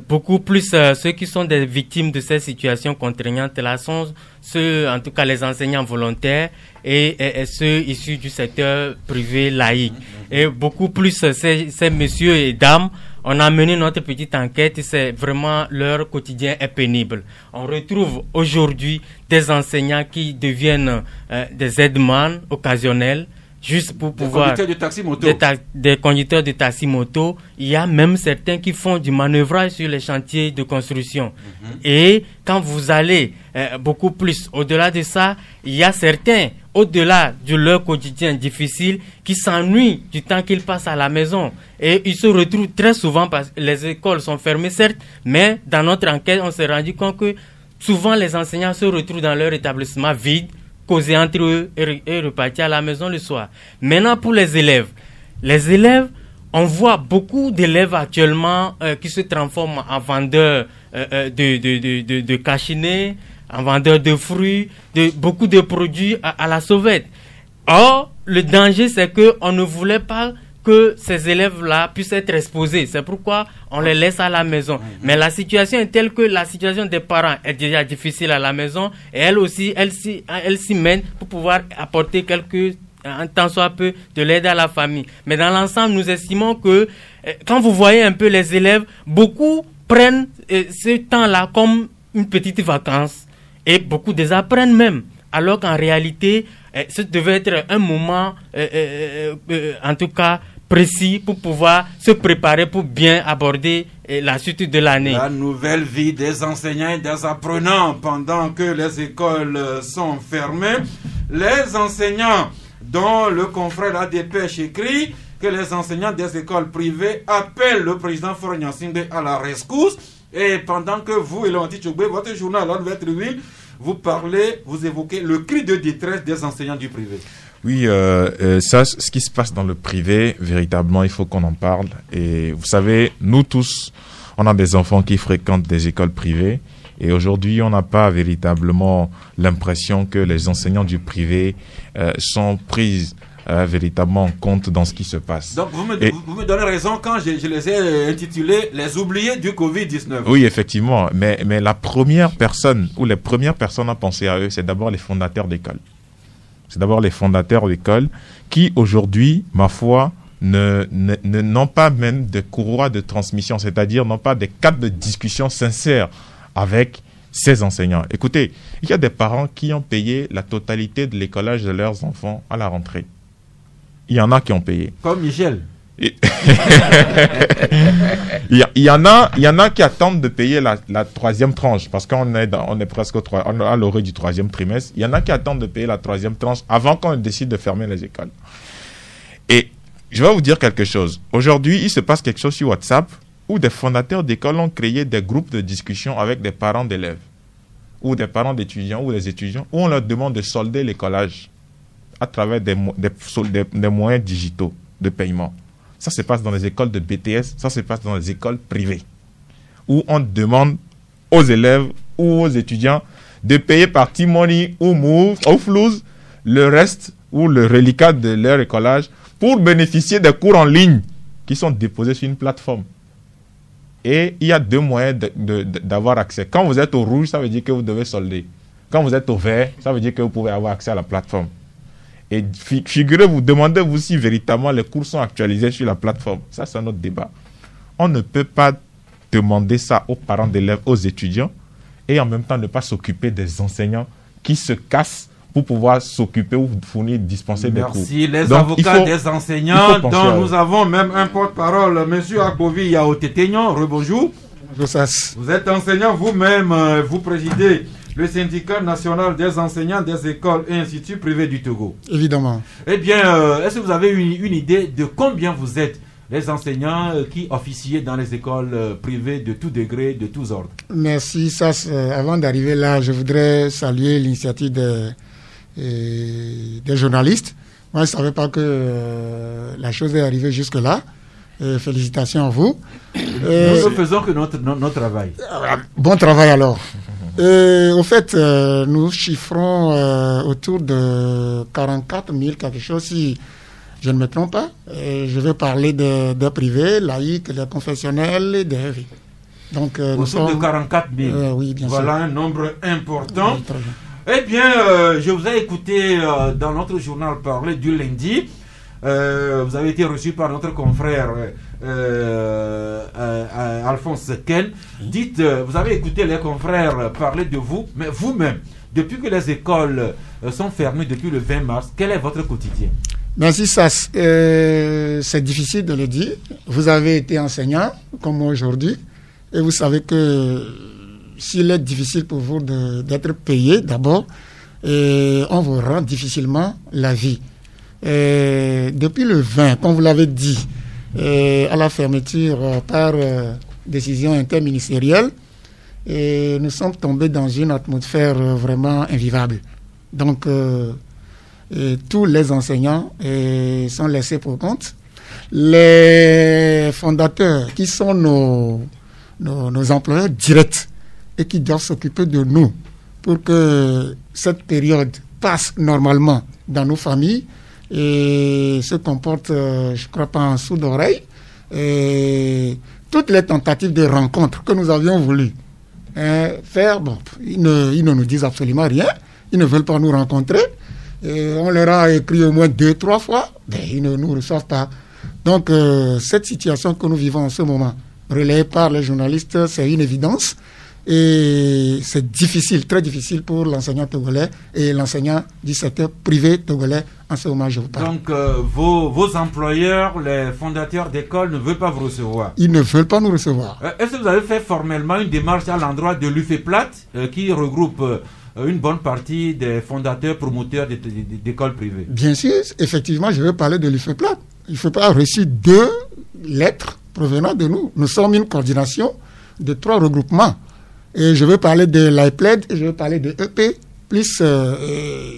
beaucoup plus ceux qui sont des victimes de ces situations contraignantes là sont ceux, en tout cas les enseignants volontaires et ceux issus du secteur privé laïque. Et beaucoup plus ces messieurs et dames, on a mené notre petite enquête et c'est vraiment leur quotidien est pénible. On retrouve aujourd'hui des enseignants qui deviennent des aides-man occasionnels, juste pour pouvoir... Des conducteurs de taxi-moto. Des conducteurs de taxi-moto. Il y a même certains qui font du manœuvrage sur les chantiers de construction. Et quand vous allez beaucoup plus au-delà de ça, il y a certains, au-delà de leur quotidien difficile, qui s'ennuient du temps qu'ils passent à la maison. Et ils se retrouvent très souvent, parce que les écoles sont fermées, certes, mais dans notre enquête, on s'est rendu compte que souvent les enseignants se retrouvent dans leur établissement vide, causer entre eux et repartir à la maison le soir. Maintenant, pour les élèves, on voit beaucoup d'élèves actuellement qui se transforment en vendeurs de cachinets, en vendeurs de fruits, de beaucoup de produits à la sauvette. Or, le danger, c'est qu'on ne voulait pas que ces élèves-là puissent être exposés. C'est pourquoi on les laisse à la maison. Mais la situation est telle que la situation des parents est déjà difficile à la maison et elle aussi, elle s'y mène pour pouvoir apporter un tant soit peu de l'aide à la famille. Mais dans l'ensemble, nous estimons que quand vous voyez un peu les élèves, beaucoup prennent ce temps-là comme une petite vacance et beaucoup désapprennent même. Alors qu'en réalité, ce devait être un moment, en tout cas, précis pour pouvoir se préparer pour bien aborder la suite de l'année. La nouvelle vie des enseignants et des apprenants pendant que les écoles sont fermées. Les enseignants dont le confrère La Dépêche écrit que les enseignants des écoles privées appellent le président Faure Gnassingbé à la rescousse. Et pendant que vous, Elonti Tchogbe, votre journal La Nouvelle Tribune, vous évoquez le cri de détresse des enseignants du privé. Oui, ça, ce qui se passe dans le privé, véritablement, il faut qu'on en parle. Et vous savez, nous tous, on a des enfants qui fréquentent des écoles privées. Et aujourd'hui, on n'a pas véritablement l'impression que les enseignants du privé sont pris véritablement en compte dans ce qui se passe. Donc vous me donnez raison quand je les ai intitulés les oubliés du Covid-19. Oui, effectivement, mais la première personne ou les premières personnes à penser à eux, c'est d'abord les fondateurs d'écoles. C'est d'abord les fondateurs d'écoles qui aujourd'hui, ma foi, n'ont pas même de courroie de transmission, c'est-à-dire n'ont pas des cadres de discussion sincères avec ces enseignants. Écoutez, il y a des parents qui ont payé la totalité de l'écolage de leurs enfants à la rentrée. Il y en a qui ont payé. Comme Michel. Il y en a qui attendent de payer la troisième tranche parce qu'on est presque à l'orée du troisième trimestre. Il y en a qui attendent de payer la troisième tranche avant qu'on décide de fermer les écoles. Et je vais vous dire quelque chose. Aujourd'hui, il se passe quelque chose sur WhatsApp où des fondateurs d'écoles ont créé des groupes de discussion avec des parents d'élèves ou des parents d'étudiants ou des étudiants où on leur demande de solder l'écolage à travers des moyens digitaux de paiement. Ça se passe dans les écoles de BTS, ça se passe dans les écoles privées, où on demande aux élèves ou aux étudiants de payer par T-Money ou Move ou Flouz le reste ou le reliquat de leur écolage pour bénéficier des cours en ligne qui sont déposés sur une plateforme. Et il y a deux moyens d'avoir accès. Quand vous êtes au rouge, ça veut dire que vous devez solder. Quand vous êtes au vert, ça veut dire que vous pouvez avoir accès à la plateforme. Et figurez-vous, demandez-vous si véritablement les cours sont actualisés sur la plateforme. Ça, c'est un autre débat. On ne peut pas demander ça aux parents d'élèves, aux étudiants, et en même temps ne pas s'occuper des enseignants qui se cassent pour pouvoir s'occuper ou fournir, dispenser des cours. Merci. Les avocats des enseignants, dont nous avons même un porte-parole, M. Akovi Yaotetegnon. Rebonjour. Bonjour, Sas. Vous êtes enseignant vous-même, vous présidez le syndicat national des enseignants des écoles et instituts privés du Togo. Évidemment. Eh bien, est-ce que vous avez une idée de combien vous êtes les enseignants qui officient dans les écoles privées de tout degré, de tous ordres? Merci, Sas. Avant d'arriver là, je voudrais saluer l'initiative des journalistes. Moi, je ne savais pas que la chose est arrivée jusque-là. Félicitations à vous. Nous ne faisons que notre travail. Bon travail alors. Au fait, nous chiffrons autour de 44 000, quelque chose, si je ne me trompe pas. Je vais parler des privés, laïcs, des confessionnels, des... Donc, autour de 44 000. Oui, bien voilà sûr. Un nombre important. Oui, très bien. Eh bien, je vous ai écouté dans notre journal parler du lundi. Vous avez été reçu par notre confrère Alphonse Ken. Dites, vous avez écouté les confrères parler de vous, mais vous-même, depuis que les écoles sont fermées depuis le 20 mars, quel est votre quotidien? Merci, Sas. C'est difficile de le dire. Vous avez été enseignant, comme moi aujourd'hui, et vous savez que s'il est difficile pour vous d'être payé, d'abord, on vous rend difficilement la vie. Depuis le 20, comme vous l'avez dit, à la fermeture par décision interministérielle, nous sommes tombés dans une atmosphère vraiment invivable. Donc, tous les enseignants sont laissés pour compte. Les fondateurs, qui sont nos employeurs directs et qui doivent s'occuper de nous pour que cette période passe normalement dans nos familles, et se comporte, je crois pas, en sourd d'oreille. Toutes les tentatives de rencontres que nous avions voulu faire, bon, ils ne nous disent absolument rien. Ils ne veulent pas nous rencontrer. On leur a écrit au moins 2-3 fois, mais ils ne nous reçoivent pas. Donc, cette situation que nous vivons en ce moment, relayée par les journalistes, c'est une évidence. Et c'est difficile, très difficile pour l'enseignant togolais et l'enseignant du secteur privé togolais en ce moment, je vous parle. Donc, vos employeurs, les fondateurs d'écoles ne veulent pas vous recevoir? Ils ne veulent pas nous recevoir. Est-ce que vous avez fait formellement une démarche à l'endroit de l'UFEPLAT qui regroupe une bonne partie des fondateurs, promoteurs d'écoles privées? Bien sûr, effectivement, je vais parler de l'UFEPLAT. L'UFEPLAT a reçu 2 lettres provenant de nous. Nous sommes une coordination de 3 regroupements. Et je veux parler de l'IPLED et je veux parler de EP, plus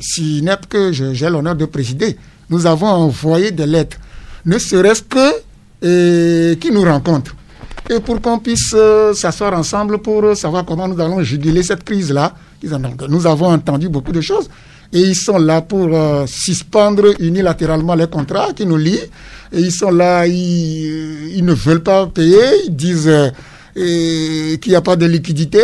SINEP que j'ai l'honneur de présider. Nous avons envoyé des lettres, ne serait-ce que qui nous rencontrent. Et pour qu'on puisse s'asseoir ensemble pour savoir comment nous allons juguler cette crise-là. Nous avons entendu beaucoup de choses. et ils sont là pour suspendre unilatéralement les contrats qui nous lient. Et ils sont là, ils ne veulent pas payer, ils disent qu'il n'y a pas de liquidité.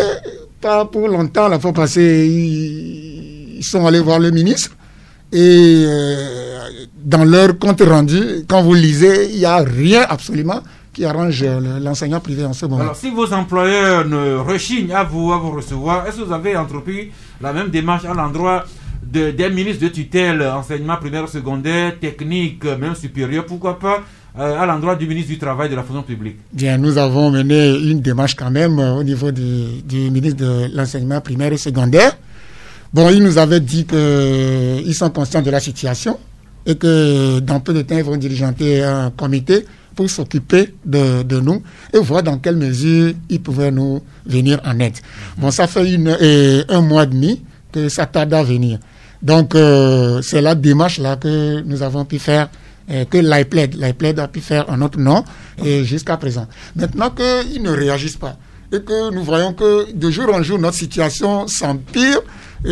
Pas pour longtemps, la fois passée, ils sont allés voir le ministre. Et dans leur compte rendu, quand vous lisez, il n'y a rien absolument qui arrange l'enseignant privé en ce moment. Alors, si vos employeurs ne rechignent à vous recevoir, est-ce que vous avez entrepris la même démarche à l'endroit des ministres de tutelle, enseignement primaire, secondaire, technique, même supérieur, pourquoi pas à l'endroit du ministre du Travail et de la fonction publique? Bien, nous avons mené une démarche quand même au niveau du ministre de l'enseignement primaire et secondaire. Bon, il nous avait dit qu'ils sont conscients de la situation et que dans peu de temps, ils vont diligenter un comité pour s'occuper de nous et voir dans quelle mesure ils pouvaient nous venir en aide. Bon, ça fait un mois et demi que ça tarde à venir. Donc, c'est la démarche-là que nous avons pu faire, que l'IPLED a pu faire en notre nom et jusqu'à présent. Maintenant qu'ils ne réagissent pas et que nous voyons que de jour en jour, notre situation s'empire, et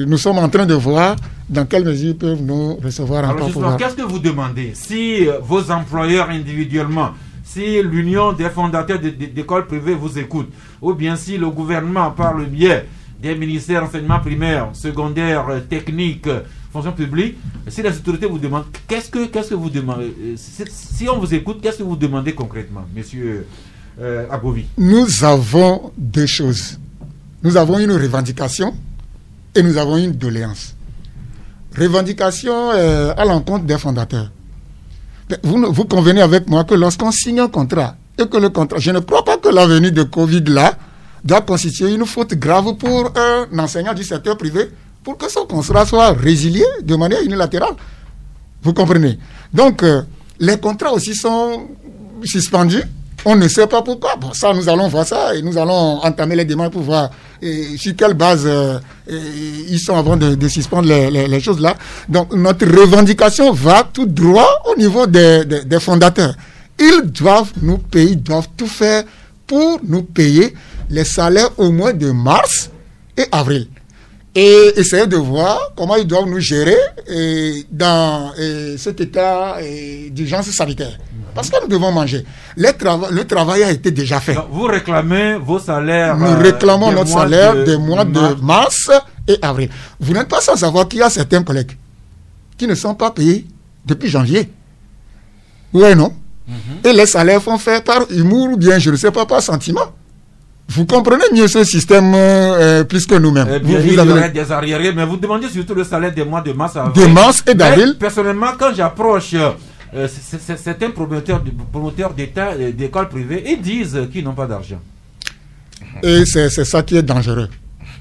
nous sommes en train de voir dans quelle mesure ils peuvent nous recevoir encore. Alors justement, qu'est-ce que vous demandez? Si vos employeurs individuellement, si l'Union des fondateurs d'écoles privées vous écoute, ou bien si le gouvernement, par le biais des ministères enseignement primaire, secondaire, technique, fonction publique, si les autorités vous demandent, qu'est-ce que vous demandez? Si on vous écoute, qu'est-ce que vous demandez concrètement, monsieur Agovi? Nous avons deux choses. Nous avons une revendication et nous avons une doléance. Revendication à l'encontre des fondateurs. Vous convenez avec moi que lorsqu'on signe un contrat et que le contrat, je ne crois pas que la venue de Covid là doit constituer une faute grave pour un enseignant du secteur privé pour que son contrat soit résilié de manière unilatérale. Vous comprenez? Donc, les contrats aussi sont suspendus. On ne sait pas pourquoi. Bon, ça, nous allons voir ça et nous allons entamer les démarches pour voir sur quelle base ils sont avant de suspendre les choses là. Donc, notre revendication va tout droit au niveau des fondateurs. Ils doivent nous payer, ils doivent tout faire pour nous payer les salaires au mois de mars et avril. Et essayer de voir comment ils doivent nous gérer dans cet état d'urgence sanitaire. Parce que nous devons manger. Le travail a été déjà fait. Donc, vous réclamez vos salaires. Nous réclamons notre salaire des mois de mars et avril. Vous n'êtes pas sans savoir qu'il y a certains collègues qui ne sont pas payés depuis janvier. Oui, non? Et les salaires sont faits par humour ou bien, je ne sais pas, par sentiment. Vous comprenez mieux ce système plus que nous-mêmes. Vous avez des arriérés, mais vous demandez surtout le salaire des mois de mars à avril. De mars et d'avril. Personnellement, quand j'approche certains promoteurs d'État, d'écoles privées, ils disent qu'ils n'ont pas d'argent. Et c'est ça qui est dangereux.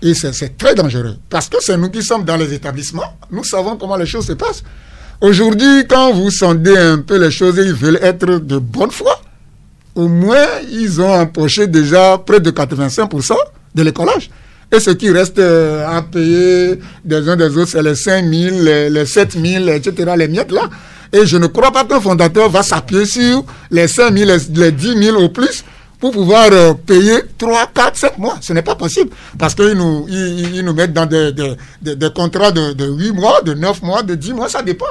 Et c'est très dangereux. Parce que c'est nous qui sommes dans les établissements. Nous savons comment les choses se passent. Aujourd'hui, quand vous sondez un peu les choses et ils veulent être de bonne foi, au moins, ils ont empoché déjà près de 85% de l'écolage. Et ce qui reste à payer des uns des autres, c'est les 5 000, les 7 000, etc., les miettes là. Et je ne crois pas qu'un fondateur va s'appuyer sur les 5 000, les 10 000 au plus pour pouvoir payer 3, 4, 5 mois. Ce n'est pas possible. Parce qu'ils nous mettent dans des contrats de 8 mois, de 9 mois, de 10 mois, ça dépend.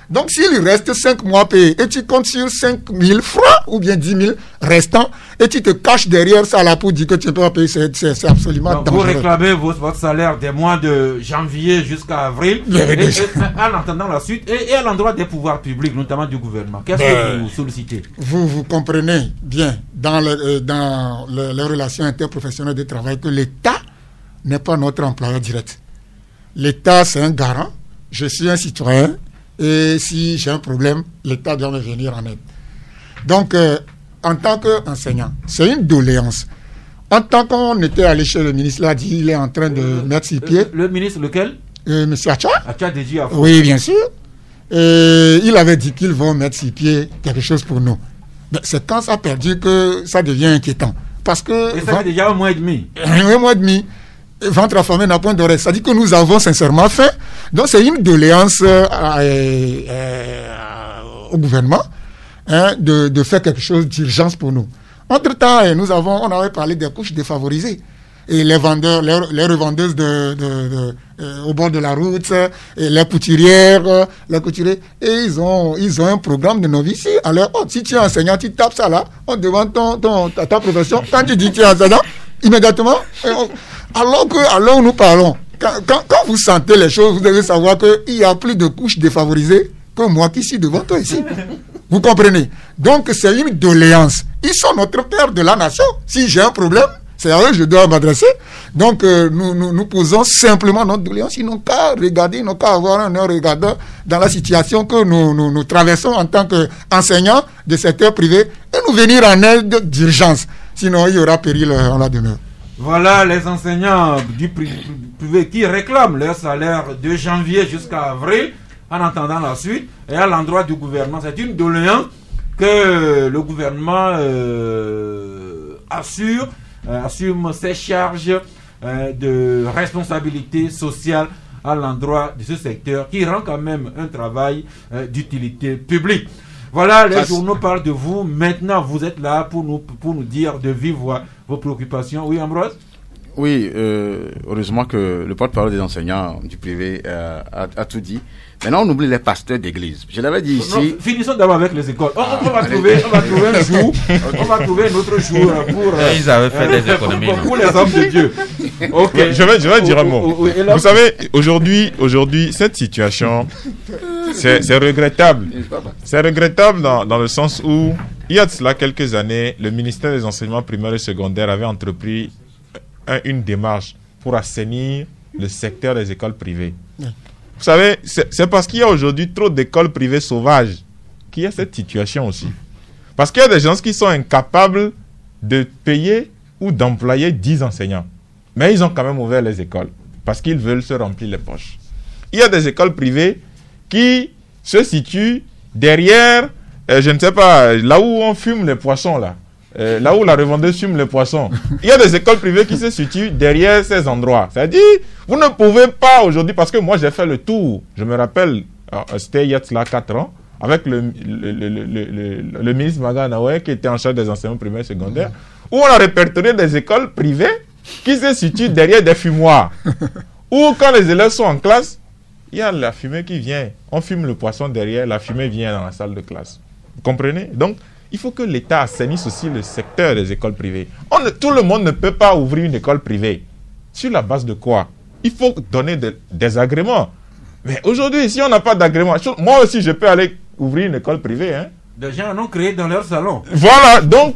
Donc, s'il reste 5 mois payés et tu comptes sur 5 000 francs ou bien 10 000 restants et tu te caches derrière ça là pour dire que tu ne peux pas payer, c'est absolument dangereux. Vous réclamez votre salaire des mois de janvier jusqu'à avril en attendant la suite et à l'endroit des pouvoirs publics, notamment du gouvernement. Qu'est-ce que vous sollicitez? Vous comprenez bien dans les relations interprofessionnelles de travail que l'État n'est pas notre employeur direct. L'État, c'est un garant. Je suis un citoyen. Et si j'ai un problème, l'État doit me venir en aide. Donc, en tant qu'enseignant, c'est une doléance. En tant qu'on était allé chez le ministre, là, il est en train de mettre sur pied. Le ministre lequel? Monsieur Acha. Acha Deji Afo. Oui, bien sûr. Il avait dit qu'ils vont mettre sur pied quelque chose pour nous. Ben, c'est quand ça a perdu que ça devient inquiétant. Parce que... Et ça fait déjà un mois et demi. Un mois et demi. Ventre affamé n'a point d'oreille. Ça dit que nous avons sincèrement faim. Donc c'est une doléance au gouvernement de faire quelque chose d'urgence pour nous. Entre-temps, on avait parlé des couches défavorisées. et les vendeurs, les revendeuses au bord de la route, et les couturières, les couturiers, et ils ont un programme de novices. Alors, si tu es enseignant, tu tapes ça là, on demande ta profession. Quand tu dis que tu es enseignant, immédiatement, alors nous parlons. Quand vous sentez les choses, vous devez savoir qu'il y a plus de couches défavorisées que moi qui suis devant toi ici. Vous comprenez? Donc, c'est une doléance. Ils sont notre père de la nation. Si j'ai un problème, c'est à eux que je dois m'adresser. Donc, nous posons simplement notre doléance. Ils n'ont qu'à regarder, ils n'ont qu'à avoir un regard dans la situation que nous traversons en tant qu'enseignants du secteur privé et nous venir en aide d'urgence. Sinon, il y aura péril en la demeure. Voilà les enseignants du privé qui réclament leur salaire de janvier jusqu'à avril en attendant la suite. Et à l'endroit du gouvernement, c'est une doléance que le gouvernement assume ses charges de responsabilité sociale à l'endroit de ce secteur qui rend quand même un travail d'utilité publique. Voilà, les journaux parlent de vous. Maintenant, vous êtes là pour nous dire de vive voix vos préoccupations. Oui, Ambroise? Oui, heureusement que le porte-parole des enseignants du privé a tout dit. Maintenant, on oublie les pasteurs d'église. Je l'avais dit ici. Non, finissons d'abord avec les écoles. On va trouver un jour. On va trouver un autre jour pour. Ils avaient fait des économies. Pour les hommes de Dieu. Ok. Je vais dire un mot. Vous savez, aujourd'hui, cette situation, c'est regrettable. C'est regrettable dans le sens où, il y a de cela quelques années, le ministère des enseignements primaires et secondaires avait entrepris une démarche pour assainir le secteur des écoles privées. Vous savez, c'est parce qu'il y a aujourd'hui trop d'écoles privées sauvages qu'il y a cette situation aussi. Parce qu'il y a des gens qui sont incapables de payer ou d'employer 10 enseignants. Mais ils ont quand même ouvert les écoles parce qu'ils veulent se remplir les poches. Il y a des écoles privées qui se situent derrière, je ne sais pas, là où on fume les poissons, là où la revendeuse fume les poissons. Il y a des écoles privées qui se situent derrière ces endroits. C'est-à-dire, vous ne pouvez pas aujourd'hui, parce que moi j'ai fait le tour, je me rappelle, c'était il y a 4 ans, avec le ministre Maganawe qui était en charge des enseignements primaires et secondaires, où on a répertorié des écoles privées qui se situent derrière des fumoirs. Où quand les élèves sont en classe, il y a la fumée qui vient. On fume le poisson derrière, la fumée vient dans la salle de classe. Vous comprenez? Donc, il faut que l'État assainisse aussi le secteur des écoles privées. Tout le monde ne peut pas ouvrir une école privée. Sur la base de quoi? Il faut donner des agréments. Mais aujourd'hui, si on n'a pas d'agrément, moi aussi je peux aller ouvrir une école privée. Hein. Des gens en ont créé dans leur salon. Voilà, donc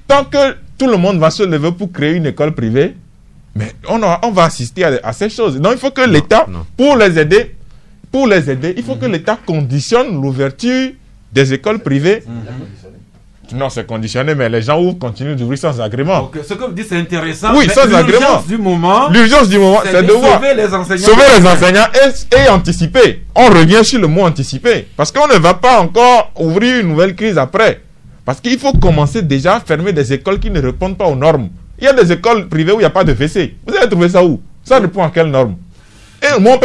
tant que tout le monde va se lever pour créer une école privée, mais on va assister à ces choses. Donc il faut que l'État, pour les aider, il faut que l'État conditionne l'ouverture des écoles privées. Non, c'est conditionné, mais les gens continuent d'ouvrir sans agrément. Okay. Ce que vous dites, c'est intéressant. Oui, sans agrément. L'urgence du moment, c'est de sauver les enseignants. Sauver les enseignants et anticiper. On revient sur le mot anticiper. Parce qu'on ne va pas encore ouvrir une nouvelle crise après. Parce qu'il faut commencer déjà à fermer des écoles qui ne répondent pas aux normes. Il y a des écoles privées où il n'y a pas de WC. Vous allez trouver ça où? Ça répond à quelles normes? Et moi, on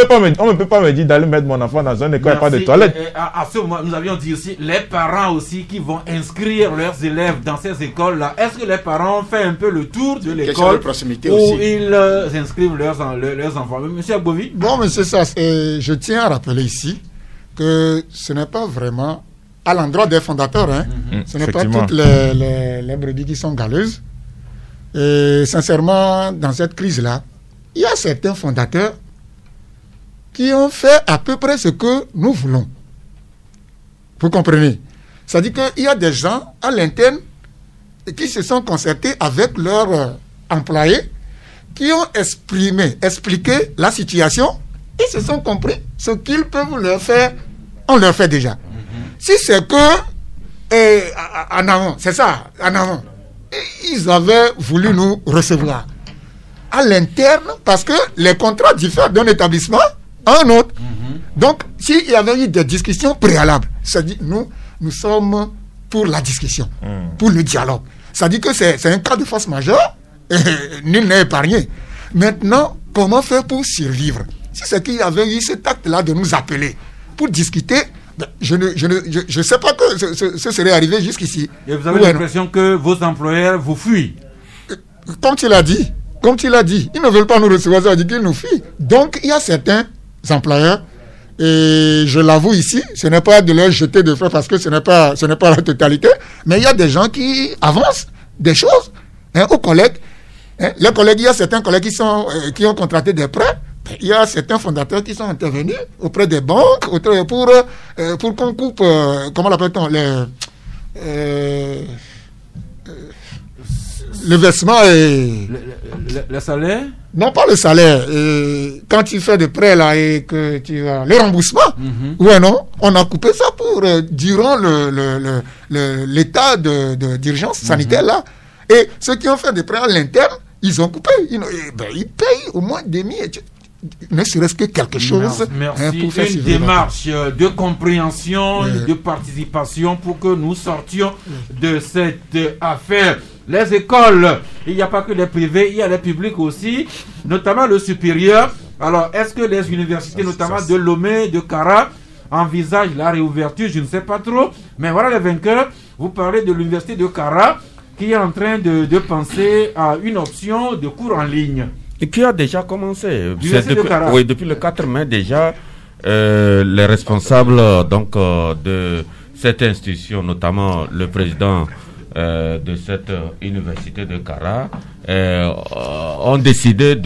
ne peut pas me dire d'aller mettre mon enfant dans une école où il n'y a pas de toilette. À ce moment, nous avions dit aussi, les parents aussi qui vont inscrire leurs élèves dans ces écoles-là, est-ce que les parents ont fait un peu le tour de l'école où ils inscrivent leurs enfants? Monsieur Agbovi? Bon, mais c'est ça. Je tiens à rappeler ici que ce n'est pas vraiment à l'endroit des fondateurs. Hein. Ce n'est pas toutes les brebis qui sont galeuses. Et sincèrement, dans cette crise-là, il y a certains fondateurs qui ont fait à peu près ce que nous voulons. Vous comprenez? C'est-à-dire qu'il y a des gens à l'interne qui se sont concertés avec leurs employés, qui ont expliqué la situation, ils se sont compris ce qu'ils peuvent leur faire, on leur fait déjà. Si c'est que en avant, c'est ça, en avant, ils avaient voulu nous recevoir à l'interne parce que les contrats diffèrent d'un établissement à un autre. Donc, s'il y avait eu des discussions préalables, c'est-à-dire nous sommes pour la discussion, pour le dialogue. C'est-à-dire que c'est un cas de force majeure, et nul n'est épargné. Maintenant, comment faire pour survivre? Si c'est qu'il y avait eu cet acte-là de nous appeler pour discuter, je ne sais pas que ce serait arrivé jusqu'ici. Et vous avez l'impression que vos employeurs vous fuient? Comme tu l'as dit, comme tu l'as dit, ils ne veulent pas nous recevoir, ça veut dire qu'ils nous fuient. Donc, il y a certains employeurs, et je l'avoue ici, ce n'est pas de leur jeter de fleurs parce que ce n'est pas la totalité, mais il y a des gens qui avancent des choses aux collègues. Les collègues, il y a certains collègues qui ont contracté des prêts. Il y a certains fondateurs qui sont intervenus auprès des banques pour qu'on coupe, comment l'appelle-t-on, le versement et... Le salaire? Non, pas le salaire. Quand tu fais des prêts là et que tu as le remboursement, ouais, non, on a coupé ça pour durant l'état d'urgence sanitaire là. Et ceux qui ont fait des prêts à l'interne, ils ont coupé. Ils payent au moins demi. Ne serait-ce que quelque chose. Merci. Pour faire une démarche de compréhension, de participation pour que nous sortions de cette affaire. Les écoles, il n'y a pas que les privés, il y a les publics aussi, notamment le supérieur. Alors, est-ce que les universités, notamment de Lomé, de Kara, envisagent la réouverture? Je ne sais pas trop. Mais voilà les vainqueurs. Vous parlez de l'université de Kara qui est en train de penser à une option de cours en ligne. Et qui a déjà commencé. Depuis le 4 mai déjà, les responsables de cette institution, notamment le président de cette université de Kara, ont décidé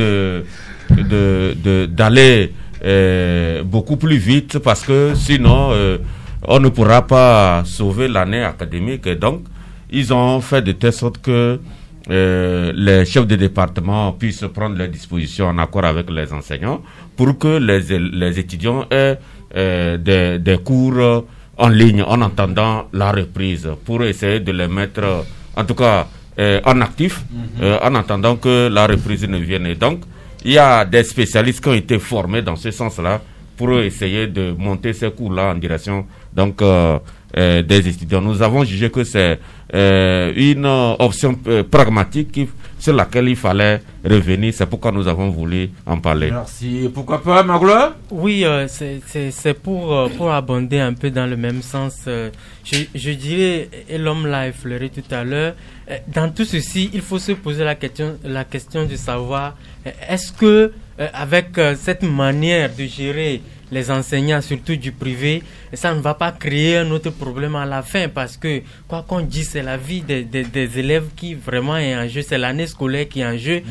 d'aller beaucoup plus vite parce que sinon on ne pourra pas sauver l'année académique. Et donc, ils ont fait de telle sorte que les chefs de département puissent prendre leurs dispositions en accord avec les enseignants pour que les étudiants aient des cours en ligne en attendant la reprise, pour essayer de les mettre en tout cas en actif en attendant que la reprise ne vienne. Et donc il y a des spécialistes qui ont été formés dans ce sens-là pour essayer de monter ces cours-là en direction donc des étudiants. Nous avons jugé que c'est une option pragmatique sur laquelle il fallait revenir. C'est pourquoi nous avons voulu en parler. Merci. Pourquoi pas, Magloire? Oui, c'est pour abonder un peu dans le même sens. Je dirais, et l'homme l'a effleuré tout à l'heure, dans tout ceci, il faut se poser la question de savoir, est-ce que avec cette manière de gérer les enseignants, surtout du privé, ça ne va pas créer un autre problème à la fin, parce que quoi qu'on dise, c'est la vie des élèves qui vraiment est en jeu, c'est l'année scolaire qui est en jeu.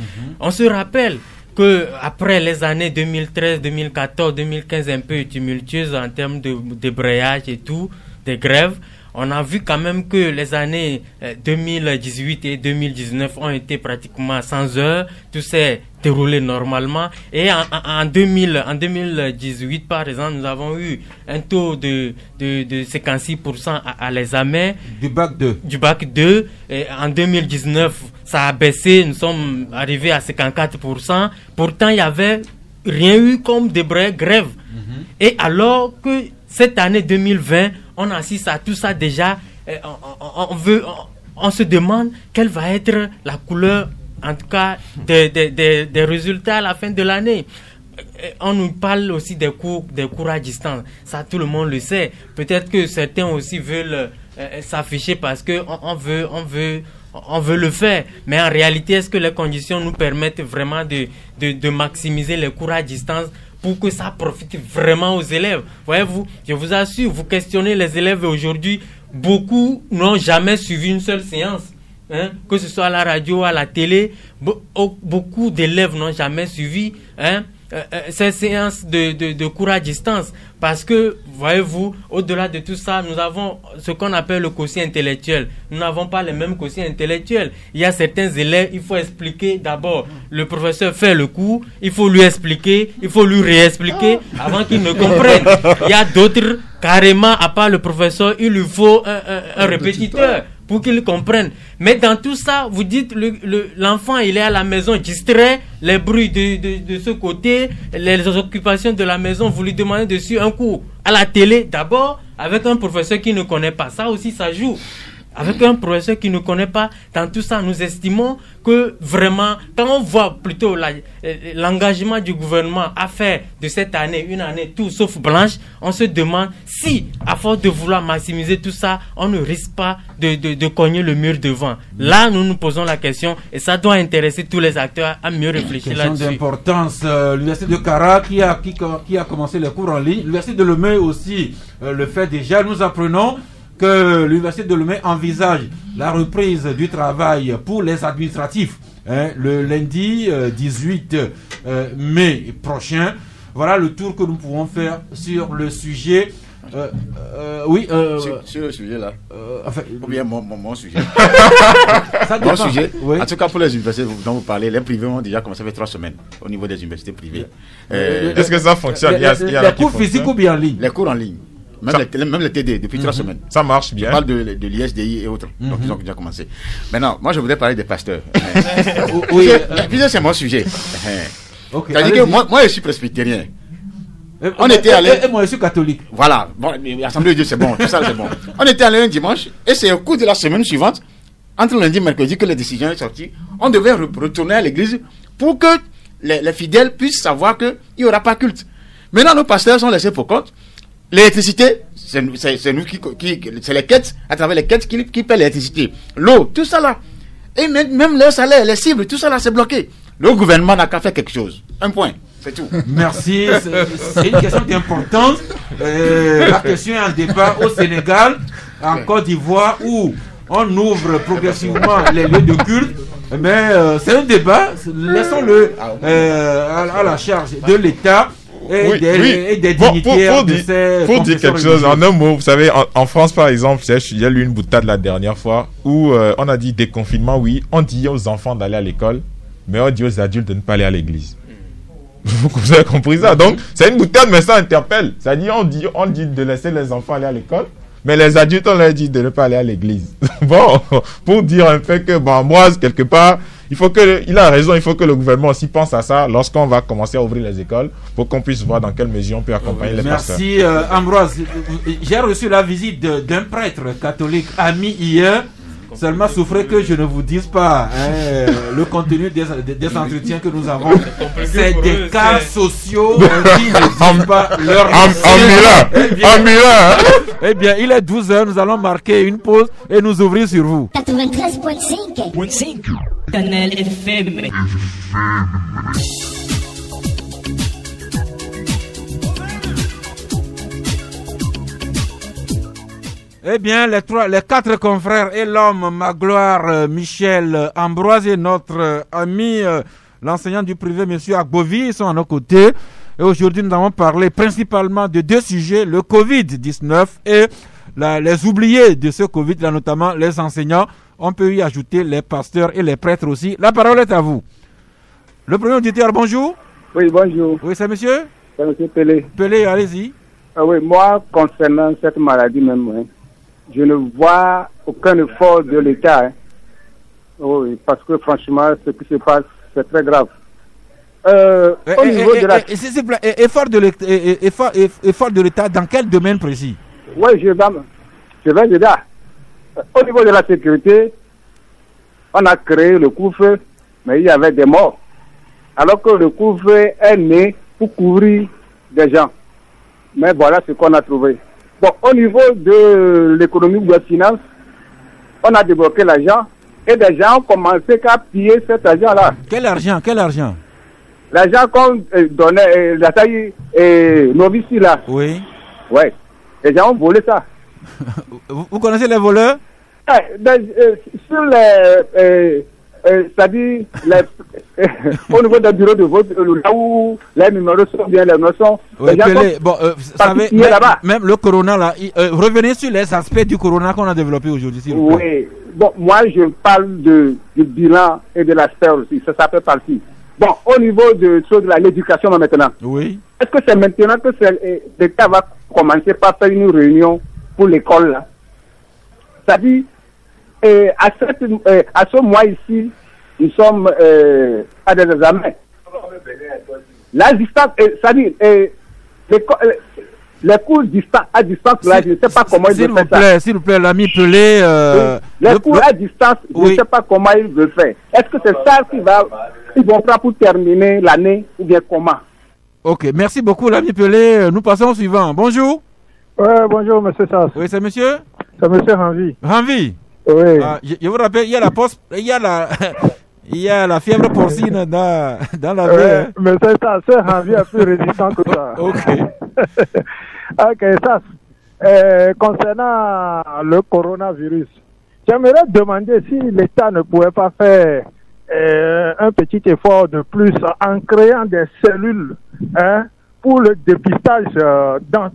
On se rappelle que après les années 2013, 2014, 2015 un peu tumultueuses en termes de débrayage et tout, des grèves, on a vu quand même que les années 2018 et 2019 ont été pratiquement 100 heures. Tout s'est déroulé normalement. Et en 2018, par exemple, nous avons eu un taux de 56% à l'examen. Du bac 2. Du bac 2. Et en 2019, ça a baissé. Nous sommes arrivés à 54%. Pourtant, il n'y avait rien eu comme grève. Et alors que cette année 2020, on assiste à tout ça déjà. On se demande quelle va être la couleur, en tout cas, des résultats à la fin de l'année. On nous parle aussi des cours à distance. Ça, tout le monde le sait. Peut-être que certains aussi veulent s'afficher parce que on veut le faire. Mais en réalité, est-ce que les conditions nous permettent vraiment de maximiser les cours à distance pour que ça profite vraiment aux élèves? Voyez-vous, je vous assure, vous questionnez les élèves aujourd'hui, beaucoup n'ont jamais suivi une seule séance, que ce soit à la radio, à la télé. Beaucoup d'élèves n'ont jamais suivi ces séances de cours à distance, parce que, voyez-vous, au-delà de tout ça, nous avons ce qu'on appelle le quotient intellectuel. Nous n'avons pas les mêmes quotients intellectuels. Il y a certains élèves, il faut expliquer d'abord. Le professeur fait le cours, il faut lui expliquer, il faut lui réexpliquer avant qu'il ne comprenne. Il y a d'autres, carrément, à part le professeur, il lui faut un répétiteur pour qu'il comprenne. Mais dans tout ça, vous dites, l'enfant, il est à la maison distrait, les bruits de ce côté, les occupations de la maison, vous lui demandez de suivre un cours à la télé, d'abord, avec un professeur qui ne connaît pas. Ça aussi, ça joue. avec un professeur qui ne connaît pas dans tout ça. Nous estimons que vraiment, quand on voit plutôt l'engagement du gouvernement à faire de cette année une année tout sauf blanche, on se demande si, à force de vouloir maximiser tout ça, on ne risque pas de cogner le mur devant. Là, nous nous posons la question et ça doit intéresser tous les acteurs à mieux réfléchir là-dessus. Question d'importance. L'université de Kara qui a commencé les cours en ligne, l'université de Lomé aussi le fait déjà. Nous apprenons que l'université de Lomé envisage la reprise du travail pour les administratifs le lundi 18 mai prochain. Voilà le tour que nous pouvons faire sur le sujet. Oui. Sur le sujet là. Enfin, ou bien mon sujet. Ça mon sujet. Oui. En tout cas, pour les universités dont vous parlez, les privés ont déjà commencé à faire 3 semaines au niveau des universités privées. Est-ce que ça fonctionne? Les cours physiques ou bien en ligne? Les cours en ligne. Même les TD, depuis 3 semaines. Ça marche bien. Je parle de l'ISDI et autres. Donc, ils ont déjà commencé. Maintenant, moi, je voudrais parler des pasteurs. Oui. Puis, c'est mon sujet. Okay, c'est-à-dire que moi, je suis presbytérien. On était allé. Et moi, je suis catholique. Voilà. Bon, l'Assemblée de Dieu, c'est bon. Tout ça, c'est bon. On était allé un dimanche. Et c'est au cours de la semaine suivante, entre lundi et mercredi, que les décisions sont sorties. On devait retourner à l'église pour que les fidèles puissent savoir qu'il n'y aura pas culte. Maintenant, nos pasteurs sont laissés pour compte. L'électricité, c'est nous c'est les quêtes, à travers les quêtes qui paient l'électricité. L'eau, tout ça là. Et même leur salaire, les cibles, tout ça là, c'est bloqué. Le gouvernement n'a qu'à faire quelque chose. Un point, c'est tout. Merci, c'est une question d'importance. La question est en débat au Sénégal, en Côte d'Ivoire, où on ouvre progressivement les lieux de culte. Mais c'est un débat, laissons-le à la charge de l'État. Et des dignitaires pour dire quelque chose en un mot, vous savez, en France par exemple, j'ai lu une boutade la dernière fois où on a dit déconfinement, oui, on dit aux enfants d'aller à l'école, mais on dit aux adultes de ne pas aller à l'église. Vous avez compris ça? Donc c'est une boutade, mais ça interpelle. C'est-à-dire on dit de laisser les enfants aller à l'école, mais les adultes on leur dit de ne pas aller à l'église. Bon, pour dire un peu que moi quelque part, il a raison, il faut que le gouvernement aussi pense à ça lorsqu'on va commencer à ouvrir les écoles pour qu'on puisse voir dans quelle mesure on peut accompagner les pasteurs. Merci Ambroise. J'ai reçu la visite d'un prêtre catholique ami hier. Seulement souffrez que je ne vous dise pas le contenu des entretiens que nous avons. C'est des cas sociaux qui ne disent pas leur Eh bien, il est 12h, nous allons marquer une pause et nous ouvrir sur vous. 93.5 Canal FM. Eh bien, les 4 confrères et l'homme Magloire, Michel, Ambroise et notre ami, l'enseignant du privé, monsieur Agbovi, ils sont à nos côtés. Et aujourd'hui, nous allons parler principalement de 2 sujets, le Covid-19 et les oubliés de ce Covid, là, notamment les enseignants. On peut y ajouter les pasteurs et les prêtres aussi. La parole est à vous. Le premier auditeur, bonjour. Oui, bonjour. Oui, c'est monsieur? C'est monsieur Pelé. Pelé, allez-y. Ah oui, moi, concernant cette maladie même, je ne vois aucun effort de l'État. Oui, parce que franchement, ce qui se passe, c'est très grave. Au niveau de la... Effort de l'État, dans quel domaine précis? Oui, je vais dedans. Au niveau de la sécurité, on a créé le couvre-feu, mais il y avait des morts. Alors que le couvre-feu est né pour couvrir des gens. Mais voilà ce qu'on a trouvé. Bon, au niveau de l'économie ou de la finance, on a débloqué l'argent et des gens ont commencé à piller cet argent-là. Quel argent? L'argent qu'on donnait, la taille Novici là. Oui. Ouais. Les gens ont volé ça. Vous connaissez les voleurs? Sur les... c'est-à-dire au niveau des bureaux de vote, là où les numéros sont bien, les numéros sont... Oui, vous savez, même le corona là, revenez sur les aspects du corona qu'on a développé aujourd'hui, s'il vous plaît. Oui, bon, moi je parle du bilan et de l'aspect aussi, ça fait partie. Bon, au niveau de l'éducation maintenant, oui. Est-ce que c'est maintenant que l'État va commencer par faire une réunion pour l'école là? C'est-à-dire, à ce mois ici, nous sommes à des examens. La distance, c'est-à-dire, les cours à distance, là, je ne sais pas comment il veut faire ça. S'il vous plaît, l'ami Pelé. Les cours à distance, je ne sais pas comment il veut faire. Est-ce que c'est ça qu'ils vont faire pour terminer l'année ou bien comment? Ok, merci beaucoup, l'ami Pelé. Nous passons au suivant. Bonjour. Bonjour, monsieur Sass. Oui, c'est monsieur? C'est monsieur Ranvi. Ranvi? Oui. Je vous rappelle, il y a la poste, il y a la fièvre porcine dans la vie. Mais c'est ça, c'est Ranvi est plus résistant que ça. Ok. Ok, Sass. Concernant le coronavirus, j'aimerais demander si l'État ne pouvait pas faire un petit effort de plus en créant des cellules pour le dépistage dans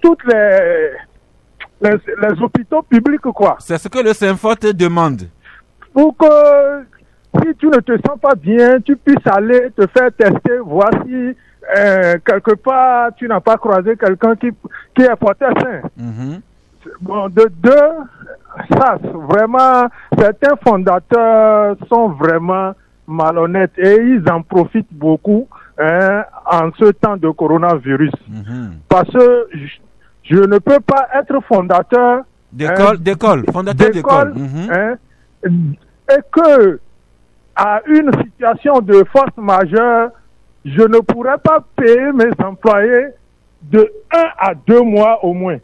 toutes les hôpitaux publics, quoi. C'est ce que le Synfort demande. Pour que si tu ne te sens pas bien, tu puisses aller te faire tester, voir si quelque part tu n'as pas croisé quelqu'un qui est porté sain. Bon, de deux, ça, vraiment, certains fondateurs sont vraiment malhonnêtes et ils en profitent beaucoup en ce temps de coronavirus. Parce que je ne peux pas être fondateur d'école, et que à une situation de force majeure, je ne pourrais pas payer mes employés de 1 à 2 mois au moins.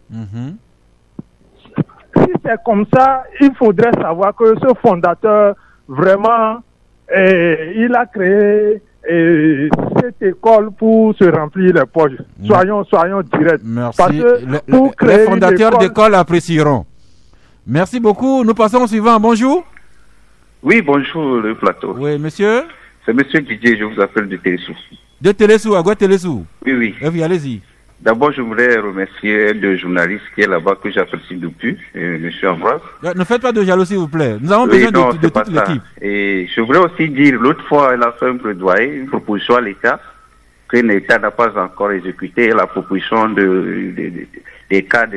Si c'est comme ça, il faudrait savoir que ce fondateur, vraiment, il a créé cette école pour se remplir les poches. Soyons directs. Merci. Parce que pour créer les fondateurs d'école apprécieront. Merci beaucoup. Nous passons au suivant. Bonjour. Oui, bonjour le plateau. Oui, monsieur. C'est monsieur Didier, je vous appelle de Télésou. De Télésou, à quoi Télésou? Oui. Oui, allez-y. D'abord, je voudrais remercier le journaliste qui est là-bas, que j'apprécie depuis, monsieur Ambroise. Ne faites pas de jalousie, s'il vous plaît. Nous avons besoin de toute l'équipe. Et je voudrais aussi dire, l'autre fois, elle a fait un plaidoyer, une proposition à l'État, que l'État n'a pas encore exécuté, la proposition des cas,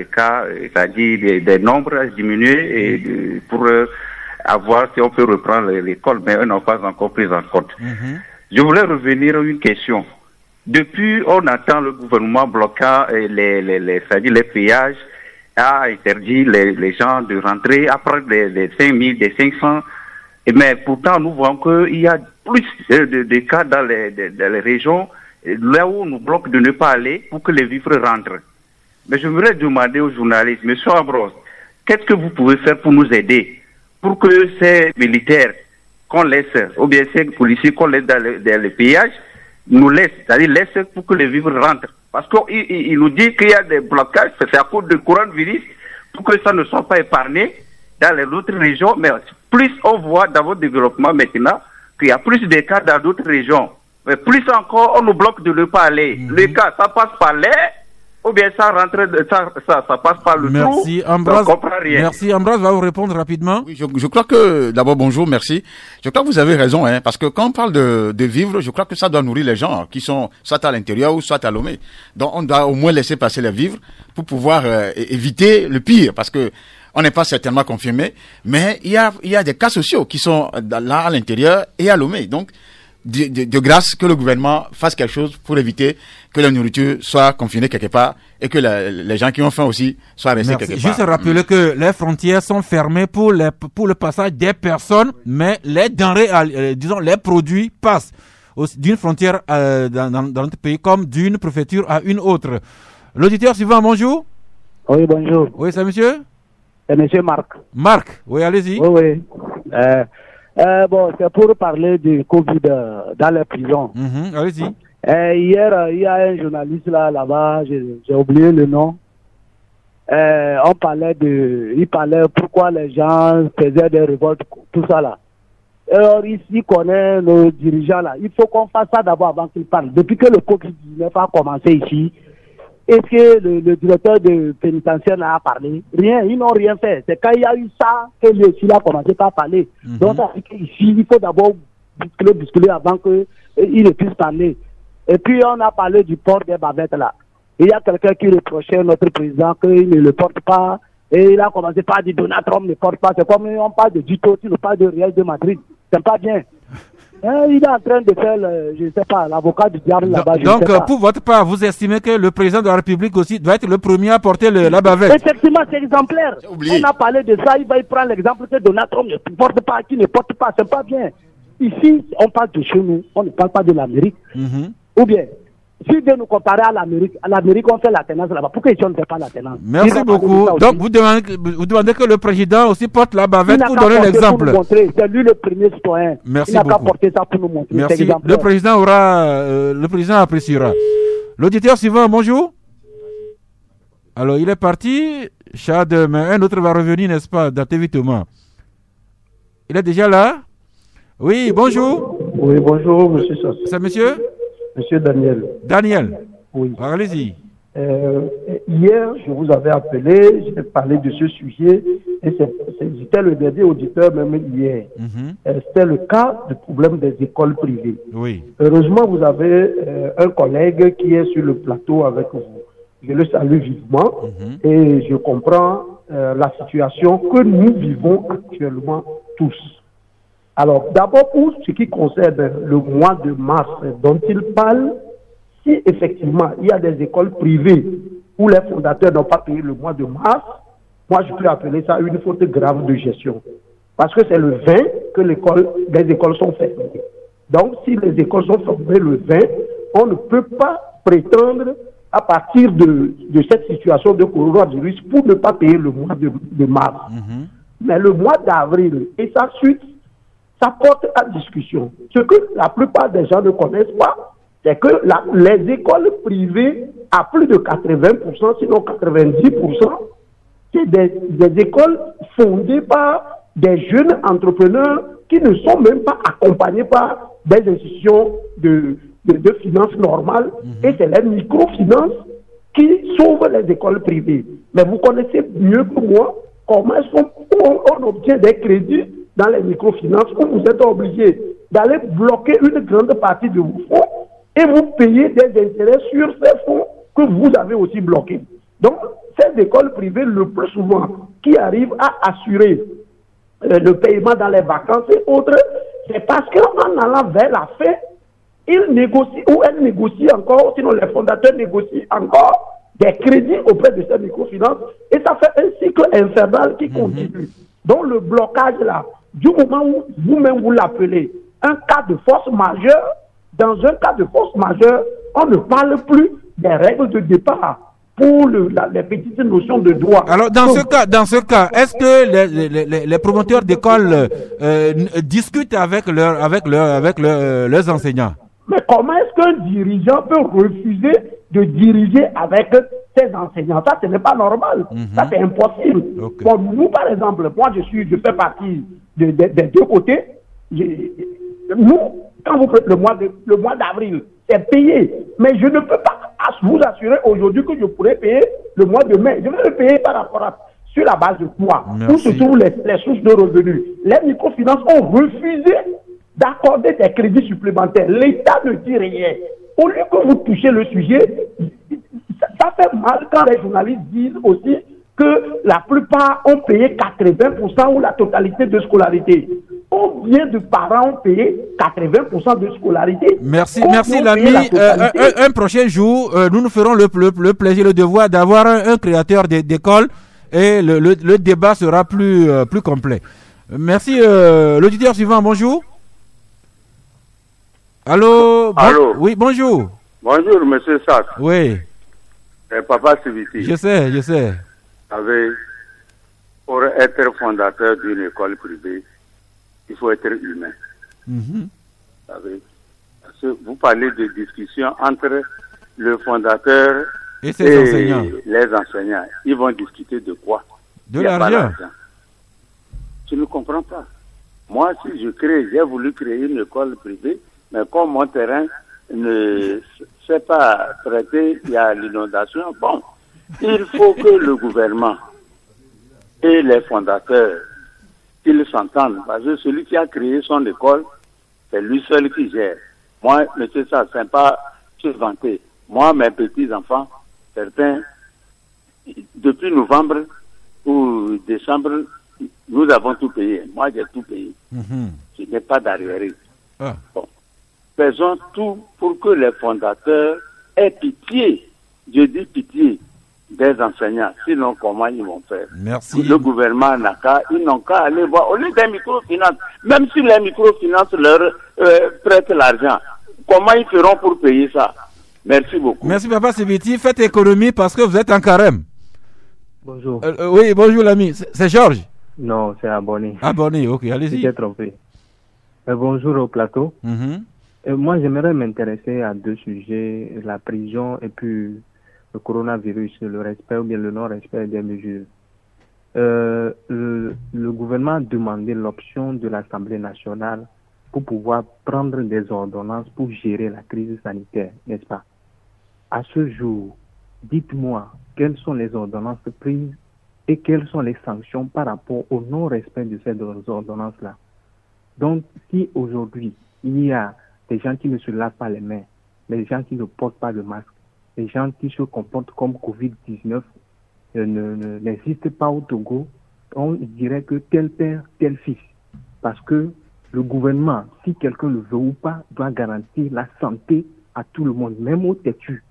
c'est-à-dire des nombres à diminuer pour avoir si on peut reprendre l'école, mais eux n'ont pas encore pris en compte. Je voulais revenir à une question. Depuis, on attend le gouvernement bloquant les péages, a interdit les gens de rentrer après les 5000, des 500. Mais pourtant, nous voyons qu'il y a plus de cas dans les régions, là où on nous bloque de ne pas aller pour que les vivres rentrent. Mais je voudrais demander aux journalistes, monsieur Ambrose, qu'est-ce que vous pouvez faire pour nous aider, pour que ces militaires qu'on laisse, ou bien ces policiers qu'on laisse dans les péages, nous laissent, c'est-à-dire laissent pour que les vivres rentrent. Parce qu'il nous dit qu'il y a des blocages, c'est à cause du coronavirus, pour que ça ne soit pas épargné dans les autres régions. Mais plus on voit dans votre développement maintenant qu'il y a plus de cas dans d'autres régions. Mais plus encore, on nous bloque de ne pas aller. Les cas, ça passe par l'air, ou bien ça rentre, ça passe par le trou. Merci, Ambroise. Merci, Ambroise va vous répondre rapidement. Oui, je crois que, d'abord, bonjour, merci. Je crois que vous avez raison, parce que quand on parle de vivre, je crois que ça doit nourrir les gens qui sont soit à l'intérieur ou soit à Lomé. Donc, on doit au moins laisser passer les vivres pour pouvoir éviter le pire, parce que on n'est pas certainement confirmé, mais il y a des cas sociaux qui sont là à l'intérieur et à Lomé. Donc, de grâce que le gouvernement fasse quelque chose pour éviter que la nourriture soit confinée quelque part et que les gens qui ont faim aussi soient restés quelque part. Juste rappeler que les frontières sont fermées pour le passage des personnes, mais les denrées, disons les produits passent d'une frontière dans notre pays comme d'une préfecture à une autre. L'auditeur suivant, bonjour. Oui, bonjour. Oui, c'est monsieur? C'est monsieur Marc. Marc, oui, allez-y. Oui. Bon, c'est pour parler du Covid dans les prisons. Allez-y. Hier, il y a un journaliste là-bas, j'ai oublié le nom. Il parlait pourquoi les gens faisaient des révoltes, tout ça là. Alors ici, connaît nos dirigeants là. Il faut qu'on fasse ça d'abord avant qu'ils parlent. Depuis que le Covid-19 a commencé ici, est-ce que le directeur de pénitentiaire a parlé? Rien, ils n'ont rien fait. C'est quand il y a eu ça que le Chili a commencé par parler. Donc ici, il faut d'abord bousculer avant qu'il ne puisse parler. Et puis on a parlé du port des bavettes là. Il y a quelqu'un qui reprochait à notre président qu'il ne le porte pas. Et il a commencé par dire Donald Trump ne porte pas. C'est comme on parle de Dito, tu ne parles de Real de Madrid. C'est pas bien. Il est en train de faire, je ne sais pas, l'avocat du diable là-bas. Donc, pour votre part, vous estimez que le président de la République aussi doit être le premier à porter la bavette? Effectivement, c'est exemplaire. On a parlé de ça, il va y prendre l'exemple que Donald Trump ne porte pas, qui ne porte pas, c'est pas bien. Ici, on parle de chez nous, on ne parle pas de l'Amérique. Ou bien, si Dieu nous comparer à l'Amérique, on fait la tenance là-bas. Pourquoi ici on ne fait pas la tenance? Merci beaucoup. Donc, vous demandez que le président aussi porte la bavette pour donner l'exemple. C'est lui le premier citoyen. Merci il n'a qu'à beaucoup. porter ça pour nous montrer. Merci. Le président appréciera. L'auditeur suivant, bonjour. Alors, il est parti, Chad, mais un autre va revenir, n'est-ce pas, datévitement. Il est déjà là? Oui, bonjour. Oui, bonjour, monsieur Sass. C'est monsieur? Monsieur Daniel. Daniel. Oui. Allez-y. Hier, je vous avais appelé, j'ai parlé de ce sujet, et j'étais le dernier auditeur même hier. C'était le cas du problème des écoles privées. Oui. Heureusement, vous avez un collègue qui est sur le plateau avec vous. Je le salue vivement, et je comprends la situation que nous vivons actuellement tous. Alors, d'abord, pour ce qui concerne le mois de mars dont il parle, si effectivement il y a des écoles privées où les fondateurs n'ont pas payé le mois de mars, moi je peux appeler ça une faute grave de gestion. Parce que c'est le 20 que les écoles sont fermées. Donc, si les écoles sont fermées le 20, on ne peut pas prétendre à partir de cette situation de coronavirus pour ne pas payer le mois de mars. Mais le mois d'avril et sa suite, ça porte à discussion. Ce que la plupart des gens ne connaissent pas, c'est que les écoles privées, à plus de 80%, sinon 90%, c'est des écoles fondées par des jeunes entrepreneurs qui ne sont même pas accompagnés par des institutions de finances normales, et c'est les microfinances qui sauvent les écoles privées. Mais vous connaissez mieux que moi comment est-ce qu'on obtient des crédits dans les microfinances où vous êtes obligé d'aller bloquer une grande partie de vos fonds et vous payez des intérêts sur ces fonds que vous avez aussi bloqués. Donc, ces écoles privées, le plus souvent, qui arrivent à assurer le paiement dans les vacances et autres, c'est parce qu'en allant vers la fin, ils négocient ou elles négocient encore, sinon les fondateurs négocient encore des crédits auprès de ces microfinances, et ça fait un cycle infernal qui continue. Donc, le blocage là, du moment où vous-même vous l'appelez un cas de force majeure, dans un cas de force majeure, on ne parle plus des règles de départ pour les petites notions de droit. Alors, dans ce cas, est-ce que les promoteurs d'écoles discutent avec leurs enseignants? Mais comment est-ce qu'un dirigeant peut refuser de diriger avec ses enseignants? Ça, ce n'est pas normal. Ça, c'est impossible. Bon, nous, par exemple, moi, je fais partie des deux côtés. Nous, quand vous faites le mois d'avril, c'est payé. Mais je ne peux pas vous assurer aujourd'hui que je pourrais payer le mois de mai. Je vais le payer par rapport sur la base de quoi? Où se trouvent les sources de revenus? Les microfinances ont refusé d'accorder des crédits supplémentaires. L'État ne dit rien. Au lieu que vous touchiez le sujet, ça fait mal quand les journalistes disent aussi que la plupart ont payé 80% ou la totalité de scolarité. Combien de parents ont payé 80% de scolarité? Merci l'ami. Un prochain jour, nous nous ferons le plaisir, le devoir d'avoir un créateur d'école et le débat sera plus complet. Merci. L'auditeur suivant, bonjour. Allô? Allô? Oui, bonjour. Bonjour, monsieur Sack. Oui. Papa Siviti. Je sais. Pour être fondateur d'une école privée, il faut être humain. Parce que vous parlez de discussion entre le fondateur et ses enseignants. Les enseignants. Ils vont discuter de quoi? De l'argent. Je ne comprends pas. Moi, si j'ai voulu créer une école privée, mais comme mon terrain ne s'est pas traité, il y a l'inondation. Bon, il faut que le gouvernement et les fondateurs, qu'ils s'entendent. Parce que celui qui a créé son école, c'est lui seul qui gère. Moi, monsieur, ça, c'est pas se vanter. Moi, mes petits-enfants, certains, depuis novembre ou décembre, nous avons tout payé. Moi, j'ai tout payé. Je n'ai pas d'arriéré. Bon. Faisons tout pour que les fondateurs aient pitié, je dis pitié, des enseignants. Sinon, comment ils vont faire? Merci. Le gouvernement ils n'ont qu'à aller voir. Au lieu des microfinances, même si les microfinances leur prêtent l'argent, comment ils feront pour payer ça? Merci beaucoup. Merci, Papa Sibiti. Faites économie parce que vous êtes en carême. Bonjour. Oui, bonjour l'ami. C'est Georges? Non, c'est Abonné. Abonné, ok, allez-y. J'ai trompé. Bonjour au plateau. Moi, j'aimerais m'intéresser à deux sujets, la prison et puis le coronavirus, le respect ou bien le non-respect des mesures. Le gouvernement a demandé l'option de l'Assemblée nationale pour pouvoir prendre des ordonnances pour gérer la crise sanitaire, n'est-ce pas? À ce jour, dites-moi quelles sont les ordonnances prises et quelles sont les sanctions par rapport au non-respect de ces ordonnances-là. Donc, si aujourd'hui, il y a des gens qui ne se lavent pas les mains, les gens qui ne portent pas de masque, les gens qui se comportent comme Covid-19 n'existent pas au Togo, on dirait que tel père, tel fils. Parce que le gouvernement, si quelqu'un le veut ou pas, doit garantir la santé à tout le monde, même aux têtus.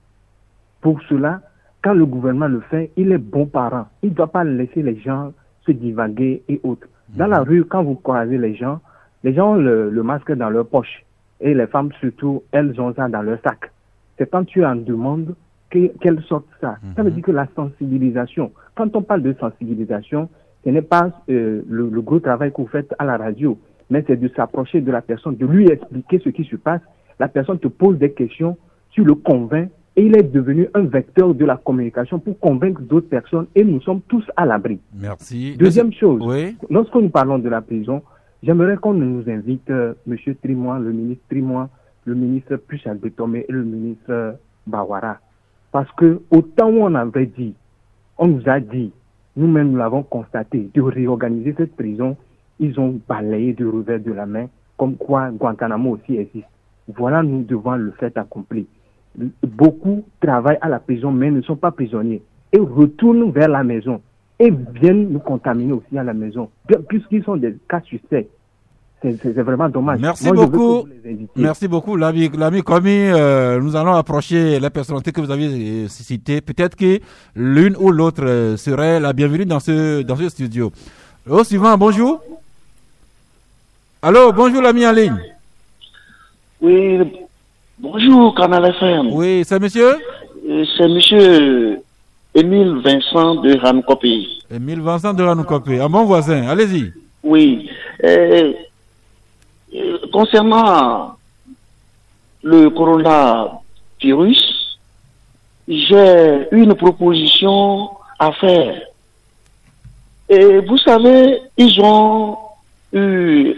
Pour cela, quand le gouvernement le fait, il est bon parent. Il ne doit pas laisser les gens se divaguer et autres. Dans la rue, quand vous croisez les gens ont le masque dans leur poche. Et les femmes surtout, elles ont ça dans leur sac. C'est quand tu en demandes qu'elles sortent ça. Ça veut dire que la sensibilisation, quand on parle de sensibilisation, ce n'est pas le gros travail que vous faites à la radio, mais c'est de s'approcher de la personne, de lui expliquer ce qui se passe. La personne te pose des questions, tu le convaincs, et il est devenu un vecteur de la communication pour convaincre d'autres personnes, et nous sommes tous à l'abri. Merci. Deuxième chose, oui. Lorsque nous parlons de la prison, j'aimerais qu'on nous invite M. Trimois, le ministre Puchal Betome et le ministre Bawara. Parce que au temps où on avait dit, on nous a dit, nous-mêmes nous l'avons constaté, de réorganiser cette prison, ils ont balayé du revers de la main, comme quoi Guantanamo aussi existe. Voilà, nous devons le fait accompli. Beaucoup travaillent à la prison, mais ne sont pas prisonniers, et retournent vers la maison, et viennent nous contaminer aussi à la maison, puisqu'ils sont des cas suspects. C'est vraiment dommage. Merci beaucoup. Merci beaucoup, l'ami Komi. Nous allons approcher les personnalités que vous avez citées. Peut-être que l'une ou l'autre serait la bienvenue dans ce studio. Au suivant, bonjour. Allô, bonjour l'ami en ligne. Oui, bonjour Canal FM. Oui, c'est monsieur? C'est monsieur Émile Vincent de Ranoukope. Émile Vincent de Ranoukope, un bon voisin, allez-y. Oui. Concernant le coronavirus, j'ai une proposition à faire. Et vous savez, ils ont eu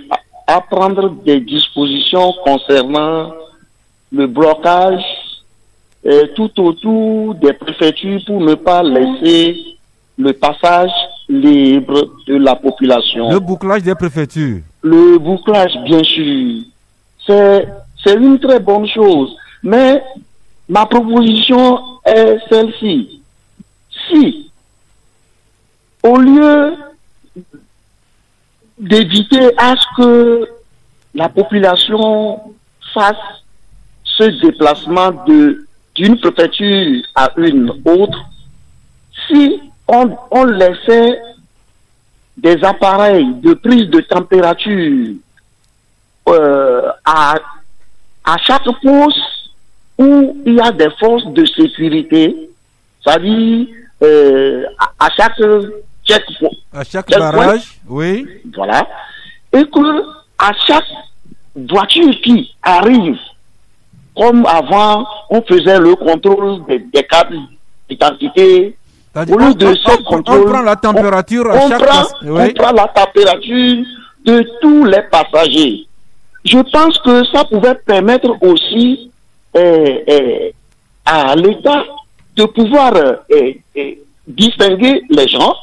à prendre des dispositions concernant le blocage tout autour des préfectures pour ne pas laisser le passage libre de la population. Le bouclage des préfectures. Le bouclage, bien sûr, c'est une très bonne chose. Mais ma proposition est celle-ci. Si, au lieu d'éviter à ce que la population fasse ce déplacement d'une préfecture à une autre, si on laissait des appareils de prise de température à chaque poste où il y a des forces de sécurité, c'est-à-dire à chaque barrage, oui. Voilà. Et que à chaque voiture qui arrive, comme avant, on faisait le contrôle des cartes d'identité. Au lieu de ce contrôle, on prend la température à chaque on prend la température de tous les passagers. Je pense que ça pouvait permettre aussi à l'État de pouvoir distinguer les gens.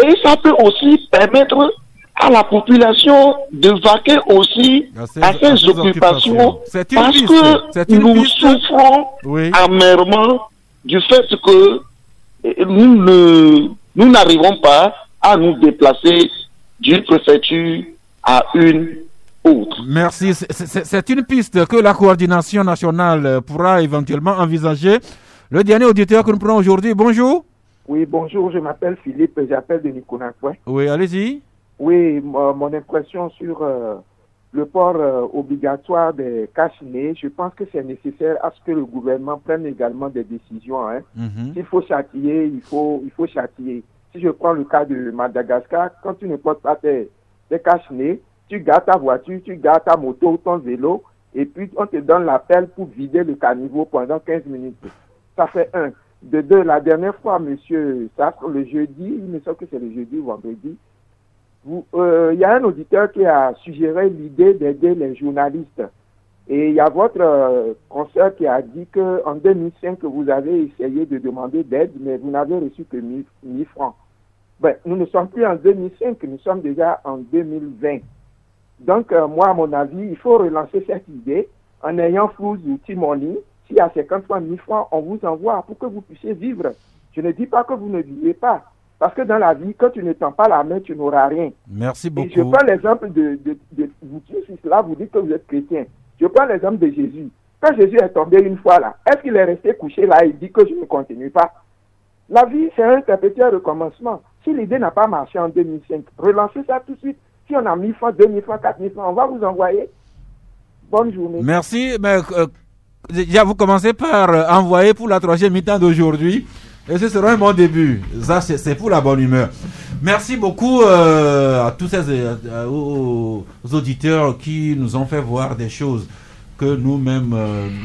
Et ça peut aussi permettre à la population de vaquer aussi à ses occupations. Parce que nous souffrons amèrement du fait que nous n'arrivons pas à nous déplacer d'une préfecture à une autres. Merci. C'est une piste que la coordination nationale pourra éventuellement envisager. Le dernier auditeur que nous prenons aujourd'hui, bonjour. Oui, bonjour, je m'appelle Philippe, j'appelle de Niconakoué. Oui, allez-y. Oui, mon impression sur le port obligatoire des cache-nez, je pense que c'est nécessaire à ce que le gouvernement prenne également des décisions. Hein. S'il faut châtier, il faut châtier. Si je prends le cas de Madagascar, quand tu ne portes pas tes cache-nez, tu gardes ta voiture, tu gardes ta moto ou ton vélo, et puis on te donne l'appel pour vider le caniveau pendant 15 minutes. Ça fait un. De deux, la dernière fois, monsieur Sastre, le jeudi, il me semble que c'est le jeudi ou vendredi, il y a un auditeur qui a suggéré l'idée d'aider les journalistes. Et il y a votre consoeur qui a dit qu'en 2005, vous avez essayé de demander d'aide, mais vous n'avez reçu que 1000 francs. Ben, nous ne sommes plus en 2005, nous sommes déjà en 2020. Donc, moi, à mon avis, il faut relancer cette idée en ayant Flooz ou Timoni. S'il y a 50 fois 1000 francs, on vous envoie pour que vous puissiez vivre. Je ne dis pas que vous ne vivez pas. Parce que dans la vie, quand tu ne tends pas la main, tu n'auras rien. Merci beaucoup. Et je prends l'exemple de vous tous là, vous dites que vous êtes chrétien. Je prends l'exemple de Jésus. Quand Jésus est tombé une fois là, est-ce qu'il est resté couché là et dit que je ne continue pas? La vie, c'est un petit recommencement. Si l'idée n'a pas marché en 2005, relancez ça tout de suite. Si on a 1000 francs, 2000 francs, 4000 francs, on va vous envoyer. Bonne journée. Merci. Mais, déjà, vous commencez par envoyer pour la troisième mi-temps d'aujourd'hui. Et ce sera un bon début. Ça, c'est pour la bonne humeur. Merci beaucoup à tous aux auditeurs qui nous ont fait voir des choses que nous-mêmes,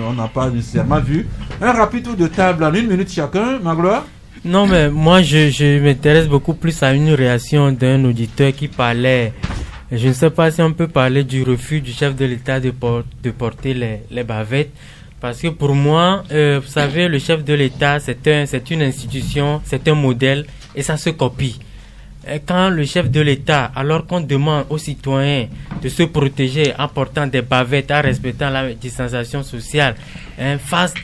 on n'a pas nécessairement vues. Un rapide tour de table en 1 minute chacun, Magloire. Non, mais moi, je m'intéresse beaucoup plus à une réaction d'un auditeur qui parlait. Je ne sais pas si on peut parler du refus du chef de l'État de porter les bavettes. Parce que pour moi, vous savez, le chef de l'État, c'est une institution, c'est un modèle et ça se copie. Et quand le chef de l'État, alors qu'on demande aux citoyens de se protéger en portant des bavettes, en respectant la distanciation sociale, fasse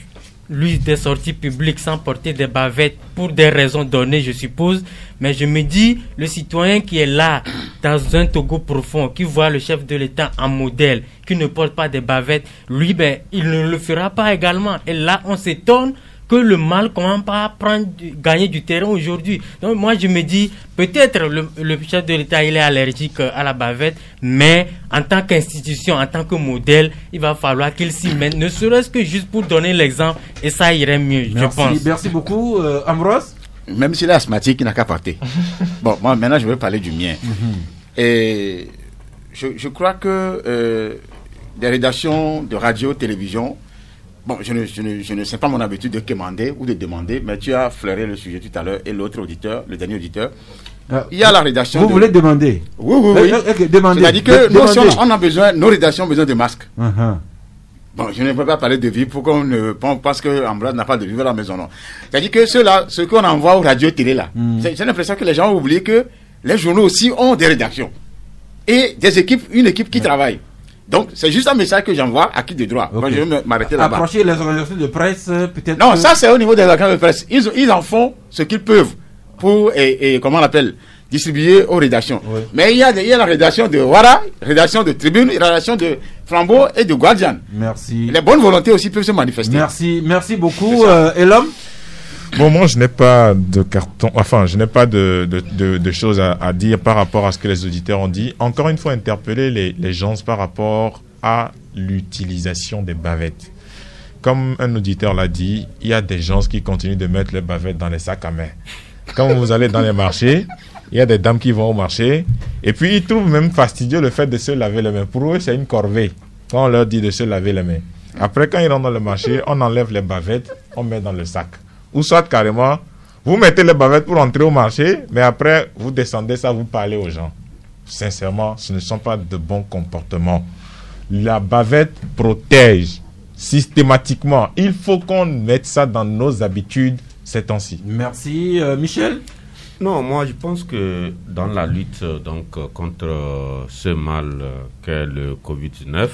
lui des sorties publiques sans porter des bavettes pour des raisons données, je suppose. Mais je me dis, le citoyen qui est là, dans un Togo profond, qui voit le chef de l'État en modèle, qui ne porte pas des bavettes, lui, il ne le fera pas également. Et là, on s'étonne que le mal commence pas à gagner du terrain aujourd'hui. Donc moi, je me dis, peut-être le chef de l'État, il est allergique à la bavette, mais en tant qu'institution, en tant que modèle, il va falloir qu'il s'y mette, ne serait-ce que juste pour donner l'exemple, et ça irait mieux, je pense. Merci beaucoup, Ambroise. Même s'il est asthmatique, il n'a qu'à porter. Bon, moi, maintenant, je vais parler du mien. Et je crois que des rédactions de radio, télévision, bon, je ne sais pas mon habitude de commander ou de demander, mais tu as fleuré le sujet tout à l'heure et l'autre auditeur, le dernier auditeur. Il y a la rédaction. Vous voulez demander? Oui. Demandez. C'est-à-dire que nous, on a besoin, nos rédactions ont besoin de masques. Bon, je ne peux pas parler de vie pour qu'on ne pense que Ambroise n'a pas de vivre à la maison, non. C'est-à-dire que ce qu'on envoie aux radios télé là, j'ai l'impression que les gens ont oublié que les journaux aussi ont des rédactions et une équipe qui travaille. Donc, c'est juste un message que j'envoie à qui de droit. Moi, je vais m'arrêter là-bas. Approcher les organisations de presse, peut-être. Non, ça, c'est au niveau des organisations de presse. Ils en font ce qu'ils peuvent pour, comment on l'appelle, distribuer aux rédactions. Oui. Mais il y a la rédaction de Ouara, rédaction de Tribune, rédaction de Flambeau et de Guardian. Merci. Les bonnes volontés aussi peuvent se manifester. Merci beaucoup. Et l'homme? Bon, moi, je n'ai pas de carton, enfin, je n'ai pas de choses à dire par rapport à ce que les auditeurs ont dit. Encore une fois, interpeller les gens par rapport à l'utilisation des bavettes. Comme un auditeur l'a dit, il y a des gens qui continuent de mettre les bavettes dans les sacs à main. Quand vous allez dans les marchés, il y a des dames qui vont au marché et puis ils trouvent même fastidieux le fait de se laver les mains. Pour eux, c'est une corvée quand on leur dit de se laver les mains. Après, quand ils rentrent dans le marché, on enlève les bavettes, on met dans le sac. Ou soit carrément, vous mettez les bavettes pour entrer au marché, mais après, vous descendez ça, vous parlez aux gens. Sincèrement, ce ne sont pas de bons comportements. La bavette protège systématiquement. Il faut qu'on mette ça dans nos habitudes ces temps-ci. Merci. Michel? Non, moi je pense que dans la lutte contre ce mal qu'est le Covid-19,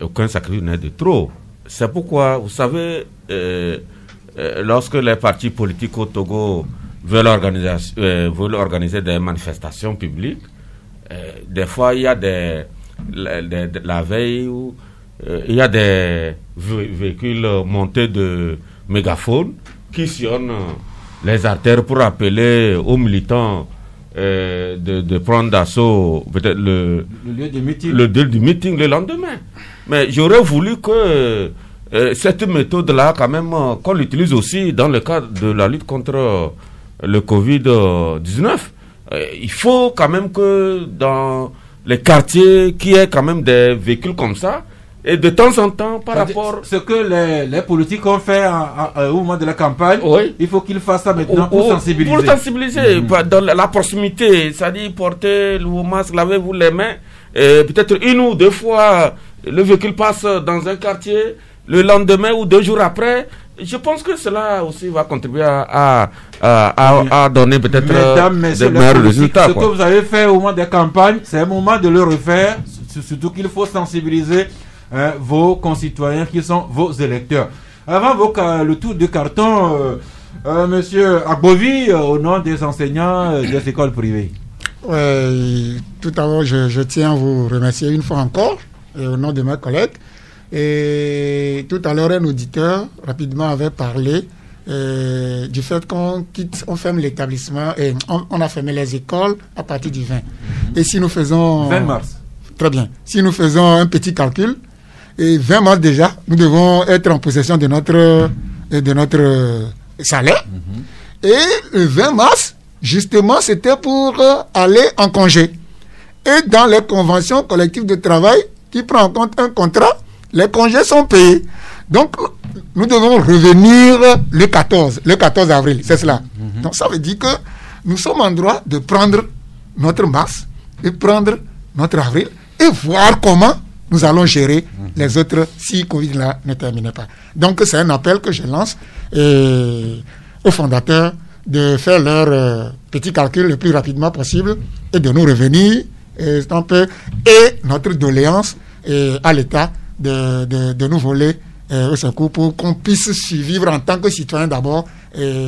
aucun sacrifice n'est de trop. C'est pourquoi, vous savez, lorsque les partis politiques au Togo veulent organiser des manifestations publiques, des fois, il y a la veille où il y a des véhicules montés de mégaphones qui sillonnent les artères pour appeler aux militants de prendre d'assaut peut-être le lieu du meeting le lendemain. Mais j'aurais voulu que cette méthode-là, quand même, qu'on l'utilise aussi dans le cadre de la lutte contre le Covid-19. Il faut quand même que dans les quartiers, qu'il y ait quand même des véhicules comme ça. Et de temps en temps, par rapport... Ce que les politiques ont fait au moment de la campagne, il faut qu'ils fassent ça maintenant pour sensibiliser. Pour sensibiliser, dans la proximité, c'est-à-dire porter le masque, lavez-vous les mains. Peut-être 1 ou 2 fois, le véhicule passe dans un quartier, le lendemain ou 2 jours après. Je pense que cela aussi va contribuer à donner peut-être des meilleurs résultats. Ce que vous avez fait au moment des campagnes, c'est un moment de le refaire, surtout qu'il faut sensibiliser vos concitoyens qui sont vos électeurs. Avant le tour de carton, Monsieur Agbovi, au nom des enseignants des écoles privées. Tout à l'heure, je tiens à vous remercier une fois encore, au nom de mes collègues. Et tout à l'heure, un auditeur rapidement avait parlé du fait qu'on ferme l'établissement et on a fermé les écoles à partir du 20. Et si nous faisons... 20 mars. Très bien. Si nous faisons un petit calcul, et 20 mars déjà, nous devons être en possession de notre salaire. Et le 20 mars, justement, c'était pour aller en congé. Et dans les conventions collectives de travail qui prennent en compte un contrat, les congés sont payés. Donc, nous devons revenir le 14 avril, c'est cela. Donc, ça veut dire que nous sommes en droit de prendre notre mars, de prendre notre avril et voir comment nous allons gérer les autres si Covid-là ne terminait pas. Donc, c'est un appel que je lance aux fondateurs de faire leur petit calcul le plus rapidement possible et de nous revenir et notre doléance à l'État de nous voler au secours pour qu'on puisse survivre en tant que citoyen d'abord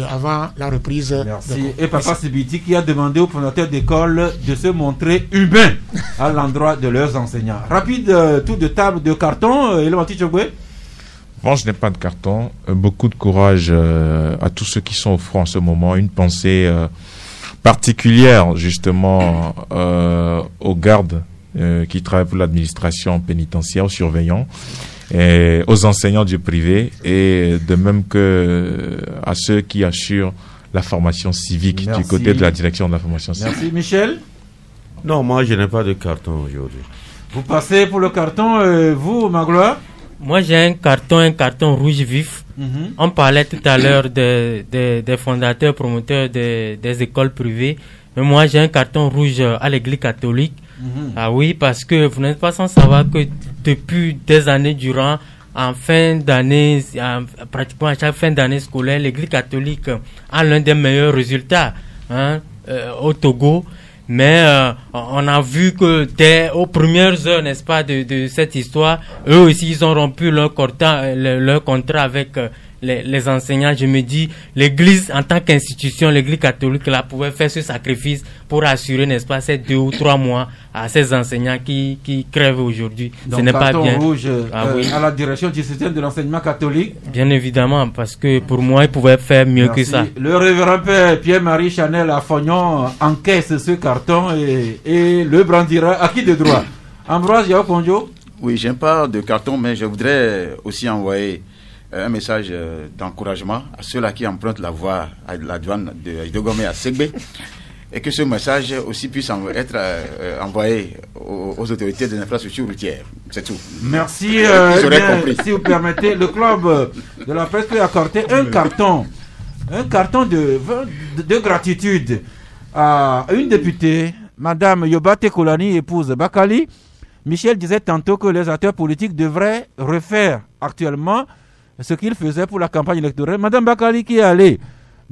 avant la reprise. Merci. Et Papa Sibiti qui a demandé aux fondateurs d'école de se montrer humains à l'endroit de leurs enseignants. Rapide tour de table de carton, Elementi Chogwe. Bon, je n'ai pas de carton. Beaucoup de courage à tous ceux qui sont au front en ce moment. Une pensée particulière justement aux gardes qui travaillent pour l'administration pénitentiaire, aux surveillants, et aux enseignants du privé, et de même que à ceux qui assurent la formation civique. Merci. Du côté de la direction de la formation civique. Merci. Michel? Non, moi je n'ai pas de carton aujourd'hui. Vous passez pour le carton, vous, Magloire? Moi j'ai un carton rouge vif. On parlait tout à l'heure des fondateurs, promoteurs des écoles privées. Mais moi j'ai un carton rouge à l'église catholique. Ah oui, parce que vous n'êtes pas sans savoir que depuis des années durant, en fin d'année, pratiquement à chaque fin d'année scolaire, l'église catholique a l'un des meilleurs résultats au Togo. Mais on a vu que dès aux premières heures, n'est-ce pas, de cette histoire, eux aussi ils ont rompu leur contrat avec les enseignants. Je me dis, l'église en tant qu'institution, l'église catholique là pouvait faire ce sacrifice pour assurer, n'est-ce pas, ces 2 ou 3 mois à ces enseignants qui crèvent aujourd'hui. Donc, ce n'est pas bien. Rouge oui. À la direction du système de l'enseignement catholique. Bien évidemment, parce que pour moi, ils pouvaient faire mieux que ça. Le révérend père Pierre-Marie Chanel à Fognon encaisse ce carton et le brandira à qui de droit? Ambroise Yao-Konjo? Oui, j'ai pas de carton, mais je voudrais aussi envoyer un message d'encouragement à ceux-là qui empruntent la voie à la douane de Idogomé à Segbe, et que ce message aussi puisse être envoyé aux autorités des infrastructures routières. C'est tout. Merci. Si vous permettez, le club de la presse peut accorder un carton de gratitude à une députée, Madame Yobate Kolani, épouse Bakali. Michel disait tantôt que les acteurs politiques devraient refaire actuellement ce qu'il faisait pour la campagne électorale. Madame Bakali qui est allée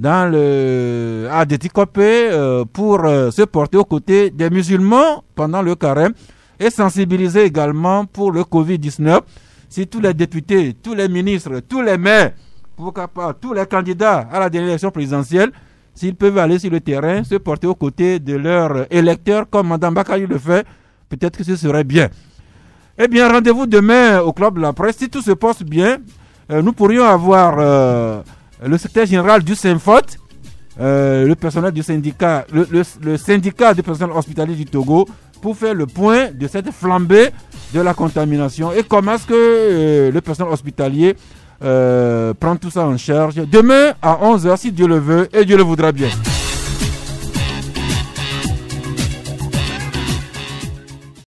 à Déticopé pour se porter aux côtés des musulmans pendant le carême et sensibiliser également pour le Covid-19. Si tous les députés, tous les ministres, tous les maires, pourquoi pas tous les candidats à la dernière élection présidentielle s'ils peuvent aller sur le terrain, se porter aux côtés de leurs électeurs, comme Mme Bakayou le fait, peut-être que ce serait bien. Eh bien, rendez-vous demain au Club de la Presse. Si tout se passe bien, nous pourrions avoir le secrétaire général du SYNFOT, le personnel du syndicat, le syndicat des personnels hospitaliers du Togo, pour faire le point de cette flambée de la contamination et comment est-ce que le personnel hospitalier prend tout ça en charge. Demain à 11h, si Dieu le veut et Dieu le voudra bien.